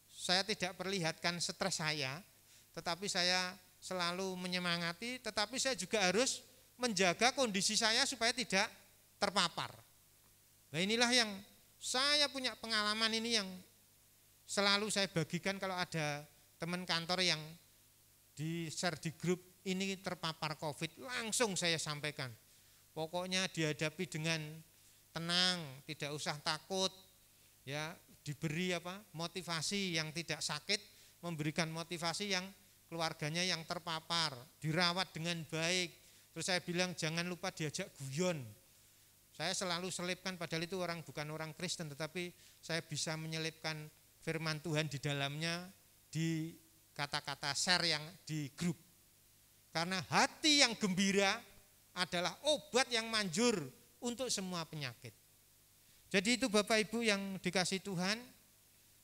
saya tidak perlihatkan stres saya, tetapi saya selalu menyemangati, tetapi saya juga harus menjaga kondisi saya supaya tidak terpapar. Nah inilah yang saya punya pengalaman ini yang selalu saya bagikan kalau ada teman kantor yang di share di grup ini terpapar COVID, langsung saya sampaikan. Pokoknya dihadapi dengan tenang, tidak usah takut, ya diberi motivasi yang tidak sakit, memberikan motivasi yang keluarganya yang terpapar, dirawat dengan baik. Terus saya bilang jangan lupa diajak guyon. Saya selalu selipkan, padahal itu bukan orang Kristen, tetapi saya bisa menyelipkan firman Tuhan di dalamnya di kata-kata share yang di grup. Karena hati yang gembira adalah obat yang manjur untuk semua penyakit. Jadi itu Bapak Ibu yang dikasihi Tuhan,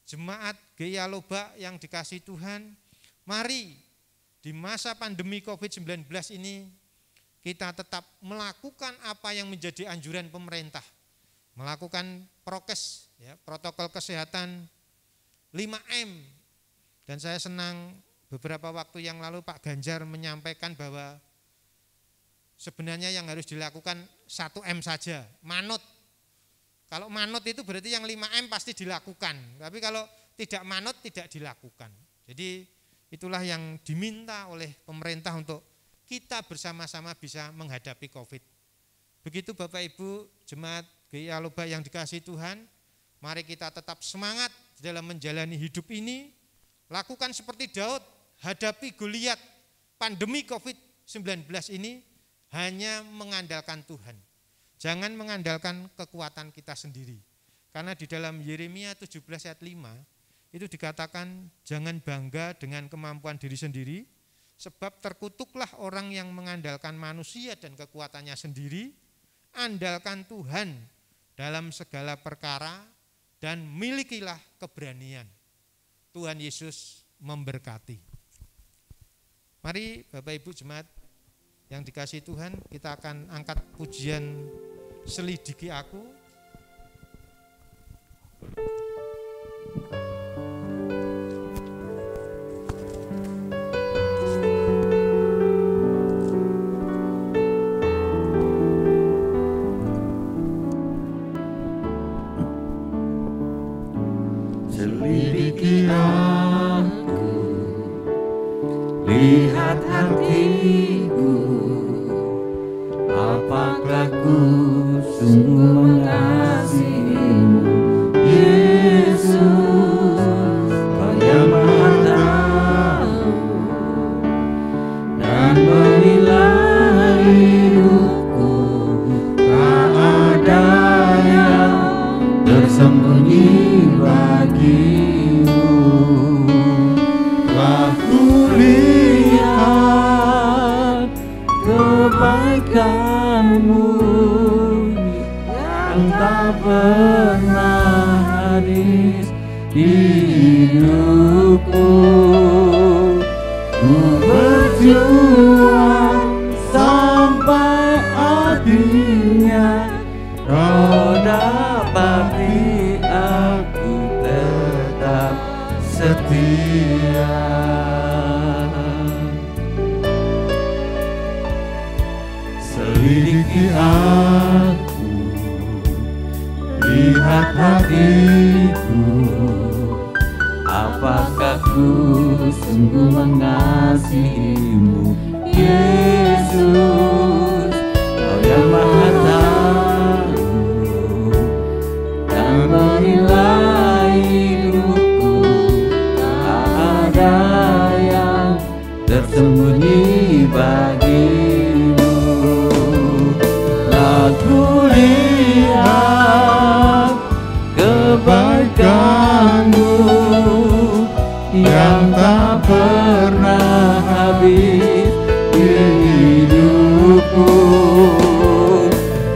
jemaat Gereja Loba yang dikasihi Tuhan, mari di masa pandemi COVID-19 ini kita tetap melakukan apa yang menjadi anjuran pemerintah. Melakukan prokes, ya, protokol kesehatan 5M. Dan saya senang beberapa waktu yang lalu Pak Ganjar menyampaikan bahwa sebenarnya yang harus dilakukan 1M saja, manut. Kalau manut itu berarti yang 5M pasti dilakukan. Tapi kalau tidak manut tidak dilakukan. Jadi itulah yang diminta oleh pemerintah untuk kita bersama-sama bisa menghadapi COVID. Begitu Bapak Ibu jemaat GIA Loba yang dikasihi Tuhan, mari kita tetap semangat dalam menjalani hidup ini. Lakukan seperti Daud, hadapi Goliat. Pandemi COVID-19 ini hanya mengandalkan Tuhan. Jangan mengandalkan kekuatan kita sendiri. Karena di dalam Yeremia 17 ayat 5 itu dikatakan jangan bangga dengan kemampuan diri sendiri, sebab terkutuklah orang yang mengandalkan manusia dan kekuatannya sendiri. Andalkan Tuhan dalam segala perkara dan milikilah keberanian. Tuhan Yesus memberkati. Mari Bapak Ibu jemaat yang dikasihi Tuhan, kita akan angkat pujian Selidiki Aku. Selidiki aku, lihat hatiku, apakah ku sungguh mengasihimu, Yesus, Kau yang Maha Tahu dan menilai hidupku, tak ada yang tersembunyi bagimu. Telah kulihat kebaikanmu yang tak pernah habis di hidupku. Ku berjuang sampai akhirnya Kau dapati aku tetap setia. Selidiki aku, lihat hatiku, apakah ku sungguh mengasihimu, Yesus, Kau yang Maha Tahu dan menilai hidupku, tak ada yang tersembunyi bagimu. Aku lihat kebaikanmu yang tak pernah habis di hidupku.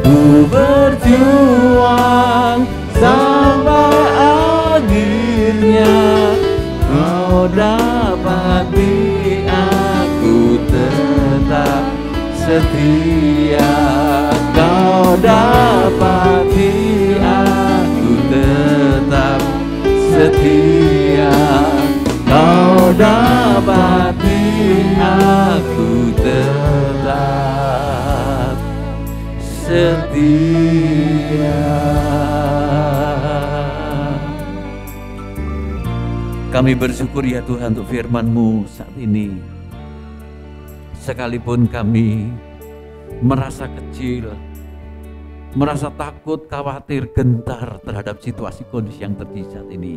Ku berjuang sampai akhirnya Kau dapati aku tetap setia. Kau dapati aku tetap setia. Kau dapati aku tetap setia. Kami bersyukur ya Tuhan untuk firman-Mu saat ini. Sekalipun kami merasa kecil, merasa takut, khawatir, gentar terhadap situasi kondisi yang terjadi saat ini,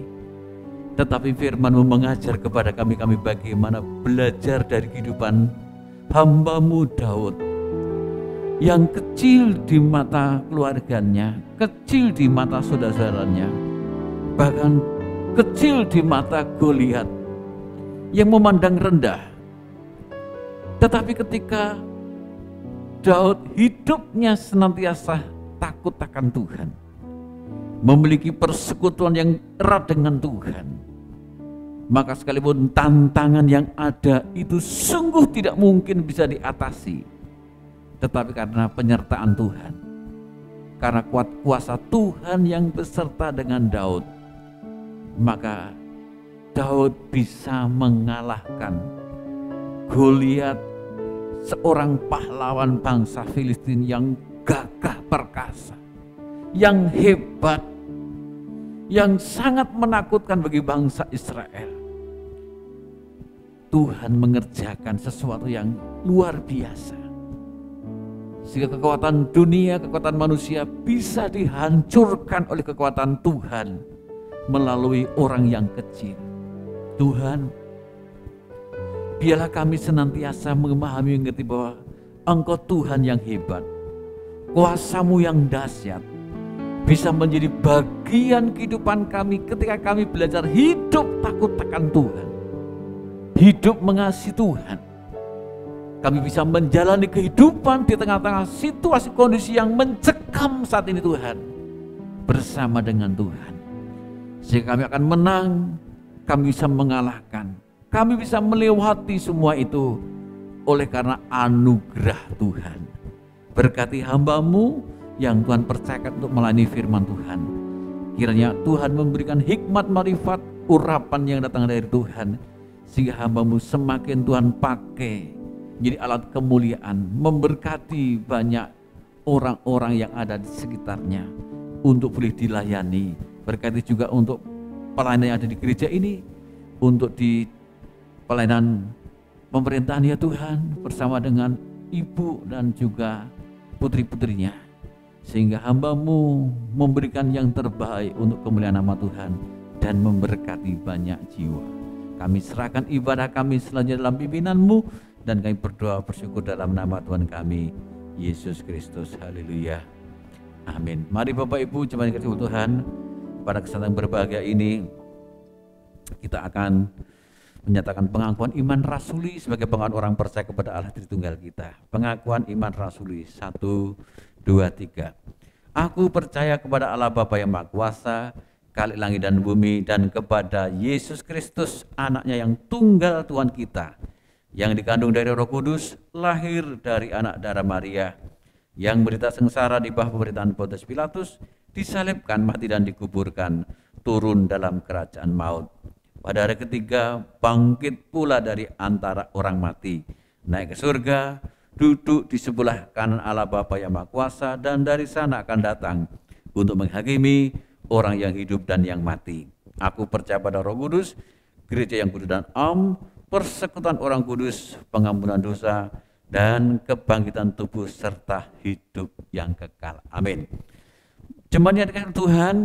tetapi firman-Mu mengajar kepada kami bagaimana belajar dari kehidupan hamba-Mu Daud yang kecil di mata keluarganya, kecil di mata saudara-saudaranya, bahkan kecil di mata Goliat yang memandang rendah. Tetapi ketika Daud hidupnya senantiasa takut akan Tuhan, memiliki persekutuan yang erat dengan Tuhan, maka sekalipun tantangan yang ada itu sungguh tidak mungkin bisa diatasi, tetapi karena penyertaan Tuhan, karena kuat kuasa Tuhan yang beserta dengan Daud, maka Daud bisa mengalahkan Goliat, seorang pahlawan bangsa Filistin yang gagah perkasa, yang hebat, yang sangat menakutkan bagi bangsa Israel. Tuhan mengerjakan sesuatu yang luar biasa, sehingga kekuatan dunia, kekuatan manusia bisa dihancurkan oleh kekuatan Tuhan melalui orang yang kecil. Tuhan, biarlah kami senantiasa memahami mengerti bahwa Engkau Tuhan yang hebat, kuasa-Mu yang dahsyat, bisa menjadi bagian kehidupan kami ketika kami belajar hidup takut akan Tuhan, hidup mengasihi Tuhan. Kami bisa menjalani kehidupan di tengah-tengah situasi kondisi yang mencekam saat ini Tuhan, bersama dengan Tuhan. Sehingga kami akan menang, kami bisa mengalahkan, kami bisa melewati semua itu oleh karena anugerah Tuhan. Berkati hamba-Mu yang Tuhan percayakan untuk melayani firman Tuhan. Kiranya Tuhan memberikan hikmat marifat, urapan yang datang dari Tuhan, sehingga hamba-Mu semakin Tuhan pakai jadi alat kemuliaan, memberkati banyak orang-orang yang ada di sekitarnya untuk boleh dilayani. Berkati juga untuk pelayanan yang ada di gereja ini, untuk di pelayanan pemerintahan ya Tuhan, bersama dengan ibu dan juga putri-putrinya, sehingga hamba-Mu memberikan yang terbaik untuk kemuliaan nama Tuhan dan memberkati banyak jiwa. Kami serahkan ibadah kami selanjutnya dalam pimpinanmu, dan kami berdoa bersyukur dalam nama Tuhan kami, Yesus Kristus. Haleluya. Amin. Mari Bapak Ibu jemaat yang dikasihi Tuhan, pada kesempatan berbahagia ini kita akan menyatakan pengakuan iman rasuli sebagai pengakuan orang percaya kepada Allah Tritunggal kita. Pengakuan iman rasuli 1, 2, 3. Aku percaya kepada Allah Bapa yang Maha Kuasa, Khalik langit dan bumi, dan kepada Yesus Kristus, anaknya yang tunggal Tuhan kita, yang dikandung dari Roh Kudus, lahir dari anak darah Maria, yang menderita sengsara di bawah pemerintahan Pontius Pilatus, disalibkan, mati dan dikuburkan, turun dalam kerajaan maut. Pada hari ketiga bangkit pula dari antara orang mati, naik ke surga, duduk di sebelah kanan Allah Bapa yang Maha Kuasa, dan dari sana akan datang untuk menghakimi orang yang hidup dan yang mati. Aku percaya pada Roh Kudus, gereja yang kudus dan am, persekutuan orang kudus, pengampunan dosa, dan kebangkitan tubuh serta hidup yang kekal. Amin. Jemaat yang dikasihi Tuhan,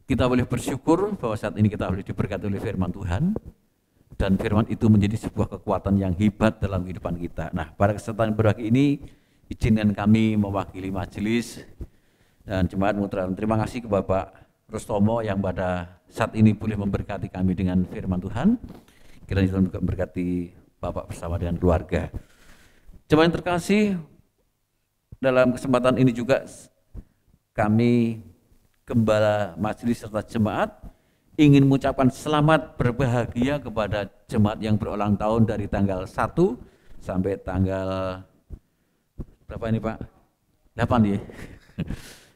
kita boleh bersyukur bahwa saat ini kita boleh diberkati oleh firman Tuhan, dan firman itu menjadi sebuah kekuatan yang hebat dalam kehidupan kita. Nah, pada kesempatan berbahagia ini, izinkan kami mewakili majelis dan jemaat mengucapkan terima kasih ke Bapak Rustomo yang pada saat ini boleh memberkati kami dengan firman Tuhan. Kiranya Tuhan juga memberkati Bapak bersama dengan keluarga. Jemaat yang terkasih, dalam kesempatan ini juga kami Gembala Majelis serta jemaat ingin mengucapkan selamat berbahagia kepada jemaat yang berulang tahun dari tanggal 1 sampai tanggal berapa ini Pak? 8 ya.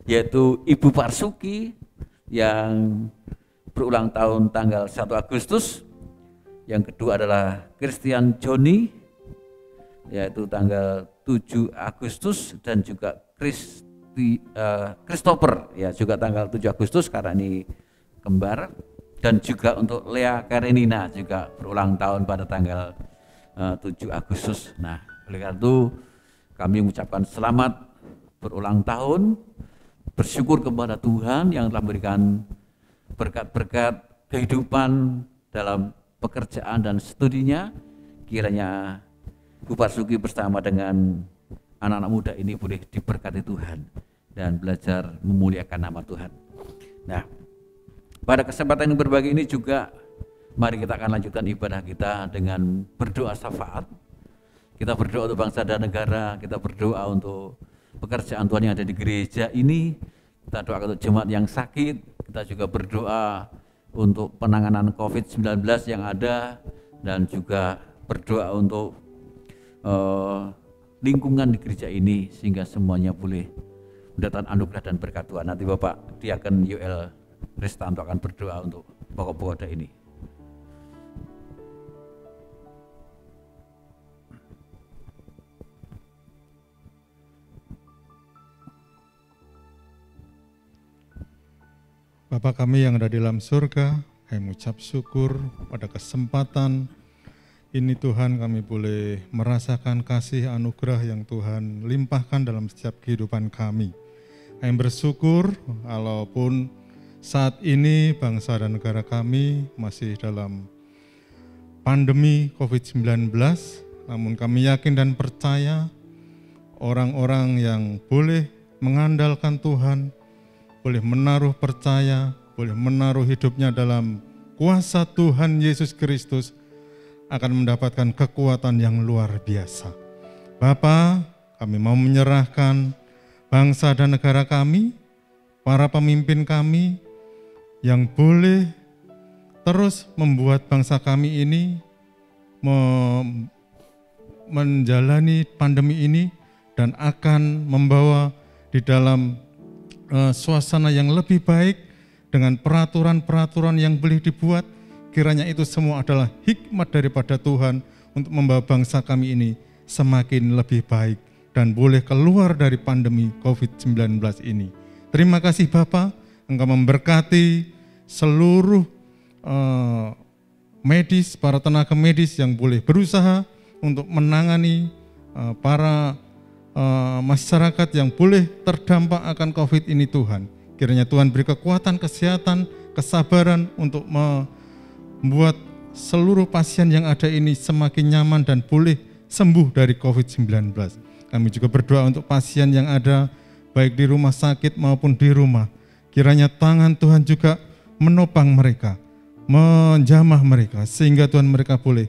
Yaitu Ibu Parsuki yang berulang tahun tanggal 1 Agustus. Yang kedua adalah Christian Joni, yaitu tanggal 7 Agustus, dan juga Christopher ya juga tanggal 7 Agustus karena ini kembar, dan juga untuk Lea Karenina juga berulang tahun pada tanggal 7 Agustus. Nah, oleh karena itu kami mengucapkan selamat berulang tahun, bersyukur kepada Tuhan yang telah memberikan berkat-berkat kehidupan dalam pekerjaan dan studinya. Kiranya Bu Parsuki bersama dengan anak-anak muda ini boleh diberkati Tuhan dan belajar memuliakan nama Tuhan. Nah, pada kesempatan yang berbagi ini juga mari kita akan lanjutkan ibadah kita dengan berdoa syafaat. Kita berdoa untuk bangsa dan negara, kita berdoa untuk pekerjaan Tuhan yang ada di gereja ini, kita doakan untuk jemaat yang sakit, kita juga berdoa untuk penanganan COVID-19 yang ada, dan juga berdoa untuk lingkungan di gereja ini sehingga semuanya boleh mendatangkan anugerah dan berkat Tuhan. Nanti Bapak Diaken Yoel Ristanto akan berdoa untuk pokok-pokok ini. Bapa kami yang ada di dalam surga, kami mengucap syukur pada kesempatan ini Tuhan kami boleh merasakan kasih anugerah yang Tuhan limpahkan dalam setiap kehidupan kami. Kami bersyukur walaupun saat ini bangsa dan negara kami masih dalam pandemi COVID-19, namun kami yakin dan percaya orang-orang yang boleh mengandalkan Tuhan, boleh menaruh percaya, boleh menaruh hidupnya dalam kuasa Tuhan Yesus Kristus, akan mendapatkan kekuatan yang luar biasa. Bapa, kami mau menyerahkan bangsa dan negara kami, para pemimpin kami yang boleh terus membuat bangsa kami ini menjalani pandemi ini dan akan membawa di dalam suasana yang lebih baik dengan peraturan-peraturan yang boleh dibuat. Kiranya itu semua adalah hikmat daripada Tuhan untuk membawa bangsa kami ini semakin lebih baik dan boleh keluar dari pandemi COVID-19 ini. Terima kasih Bapa, Engkau memberkati seluruh medis, para tenaga medis yang boleh berusaha untuk menangani para masyarakat yang boleh terdampak akan COVID ini Tuhan. Kiranya Tuhan beri kekuatan, kesehatan, kesabaran untuk membuat seluruh pasien yang ada ini semakin nyaman dan boleh sembuh dari COVID-19. Kami juga berdoa untuk pasien yang ada baik di rumah sakit maupun di rumah. Kiranya tangan Tuhan juga menopang mereka, menjamah mereka, sehingga Tuhan mereka boleh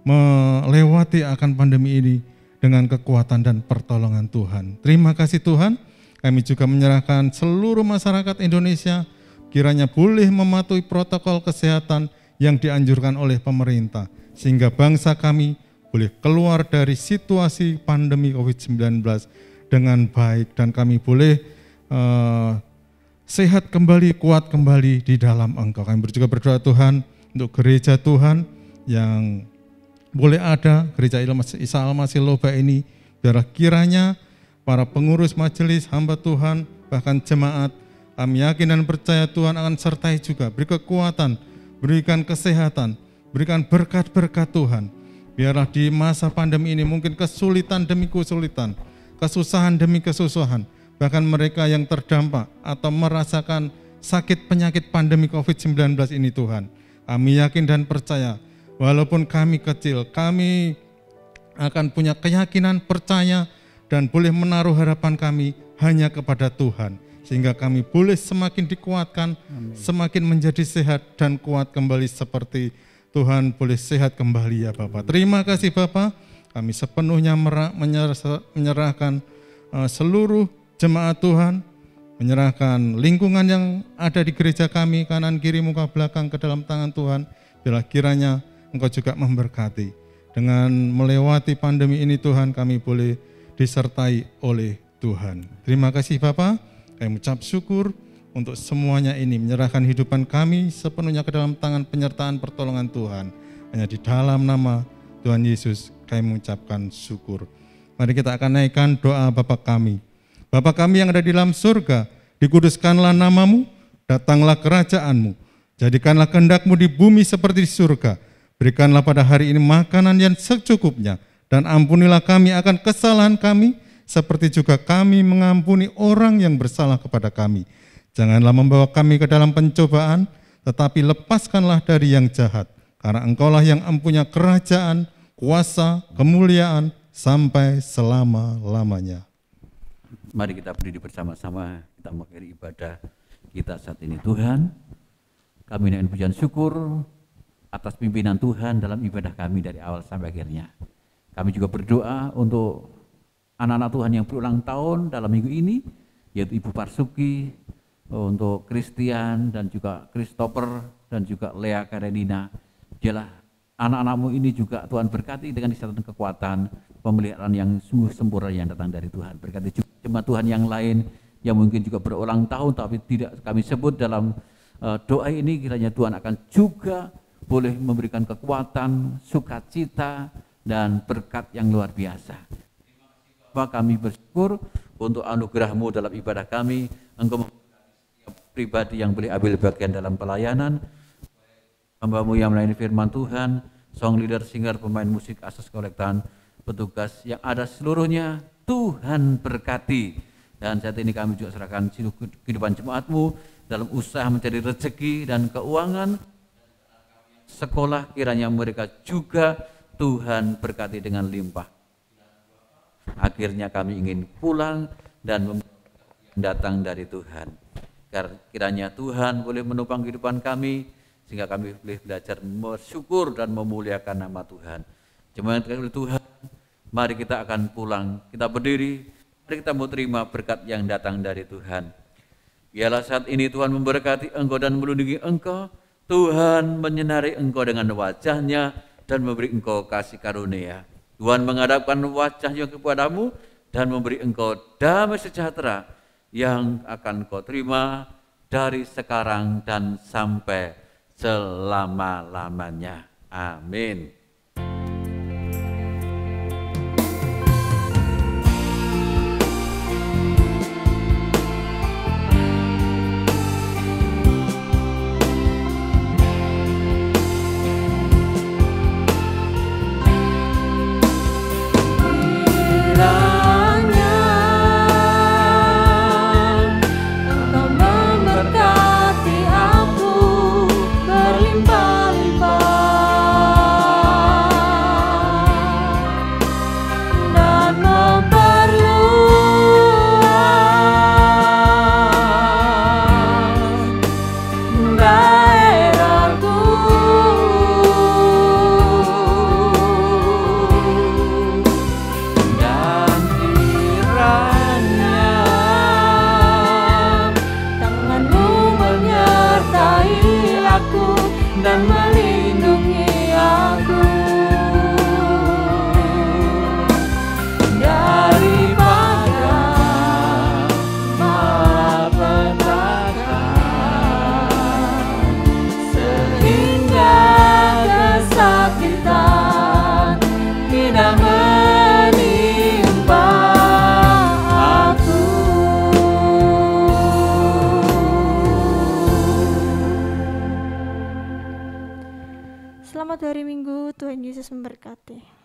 melewati akan pandemi ini dengan kekuatan dan pertolongan Tuhan. Terima kasih Tuhan, kami juga menyerahkan seluruh masyarakat Indonesia, kiranya boleh mematuhi protokol kesehatan yang dianjurkan oleh pemerintah, sehingga bangsa kami boleh keluar dari situasi pandemi COVID-19 dengan baik, dan kami boleh sehat kembali, kuat kembali di dalam Engkau. Kami juga berdoa Tuhan untuk gereja Tuhan yang boleh ada, gereja Isa Al-Masih Loba ini, biarlah kiranya para pengurus majelis, hamba Tuhan, bahkan jemaat, kami yakin dan percaya Tuhan akan sertai juga, beri kekuatan, berikan kesehatan, berikan berkat-berkat Tuhan. Biarlah di masa pandemi ini mungkin kesulitan demi kesulitan, kesusahan demi kesusahan, bahkan mereka yang terdampak atau merasakan sakit penyakit pandemi COVID-19 ini Tuhan. Kami yakin dan percaya, walaupun kami kecil, kami akan punya keyakinan, percaya, dan boleh menaruh harapan kami hanya kepada Tuhan. Sehingga kami boleh semakin dikuatkan, semakin menjadi sehat dan kuat kembali seperti Tuhan boleh sehat kembali ya Bapak. Terima kasih Bapak, kami sepenuhnya menyerahkan seluruh jemaat Tuhan, menyerahkan lingkungan yang ada di gereja kami, kanan, kiri, muka, belakang ke dalam tangan Tuhan. Bila kiranya Engkau juga memberkati. Dengan melewati pandemi ini Tuhan, kami boleh disertai oleh Tuhan. Terima kasih Bapak. Kami mengucap syukur untuk semuanya ini, menyerahkan hidupan kami sepenuhnya ke dalam tangan penyertaan pertolongan Tuhan. Hanya di dalam nama Tuhan Yesus kami mengucapkan syukur. Mari kita akan naikkan doa Bapa kami. Bapa kami yang ada di dalam surga, dikuduskanlah namamu, datanglah kerajaanmu, jadikanlah kehendak-Mu di bumi seperti di surga. Berikanlah pada hari ini makanan yang secukupnya, dan ampunilah kami akan kesalahan kami, seperti juga kami mengampuni orang yang bersalah kepada kami. Janganlah membawa kami ke dalam pencobaan, tetapi lepaskanlah dari yang jahat. Karena Engkaulah yang mempunyai kerajaan, kuasa, kemuliaan, sampai selama-lamanya. Mari kita berdiri bersama-sama, kita mengakhiri ibadah kita saat ini. Tuhan, kami dengan pujian syukur atas pimpinan Tuhan dalam ibadah kami dari awal sampai akhirnya. Kami juga berdoa untuk anak-anak Tuhan yang berulang tahun dalam minggu ini, yaitu Ibu Parsuki, untuk Christian dan juga Christopher dan juga Lea Karenina. Dialah anak-anakmu ini juga Tuhan berkati dengan kesehatan, kekuatan, pemeliharaan yang sungguh sempurna yang datang dari Tuhan. Berkati juga jemaat Tuhan yang lain yang mungkin juga berulang tahun tapi tidak kami sebut dalam doa ini, kiranya Tuhan akan juga boleh memberikan kekuatan, sukacita, dan berkat yang luar biasa. Kami bersyukur untuk anugerah-Mu dalam ibadah kami. Engkau memberkati setiap pribadi yang boleh ambil bagian dalam pelayanan, hamba-Mu yang melayani firman Tuhan, song leader, singer, pemain musik, asas kolektan, petugas yang ada seluruhnya, Tuhan berkati. Dan saat ini kami juga serahkan seluruh kehidupan jemaat-Mu dalam usaha mencari rezeki dan keuangan, sekolah kiranya mereka juga Tuhan berkati dengan limpah. Akhirnya kami ingin pulang dan datang dari Tuhan. Kiranya Tuhan boleh menopang kehidupan kami sehingga kami boleh belajar bersyukur dan memuliakan nama Tuhan. Jemaat Tuhan, mari kita akan pulang. Kita berdiri, mari kita mau terima berkat yang datang dari Tuhan. Biarlah saat ini Tuhan memberkati engkau dan melindungi engkau. Tuhan menyinari engkau dengan wajah-Nya dan memberi engkau kasih karunia. Tuhan menghadapkan wajah-Nya kepadamu dan memberi engkau damai sejahtera yang akan kau terima dari sekarang dan sampai selama-lamanya. Amin. Selamat hari Minggu, Tuhan Yesus memberkati.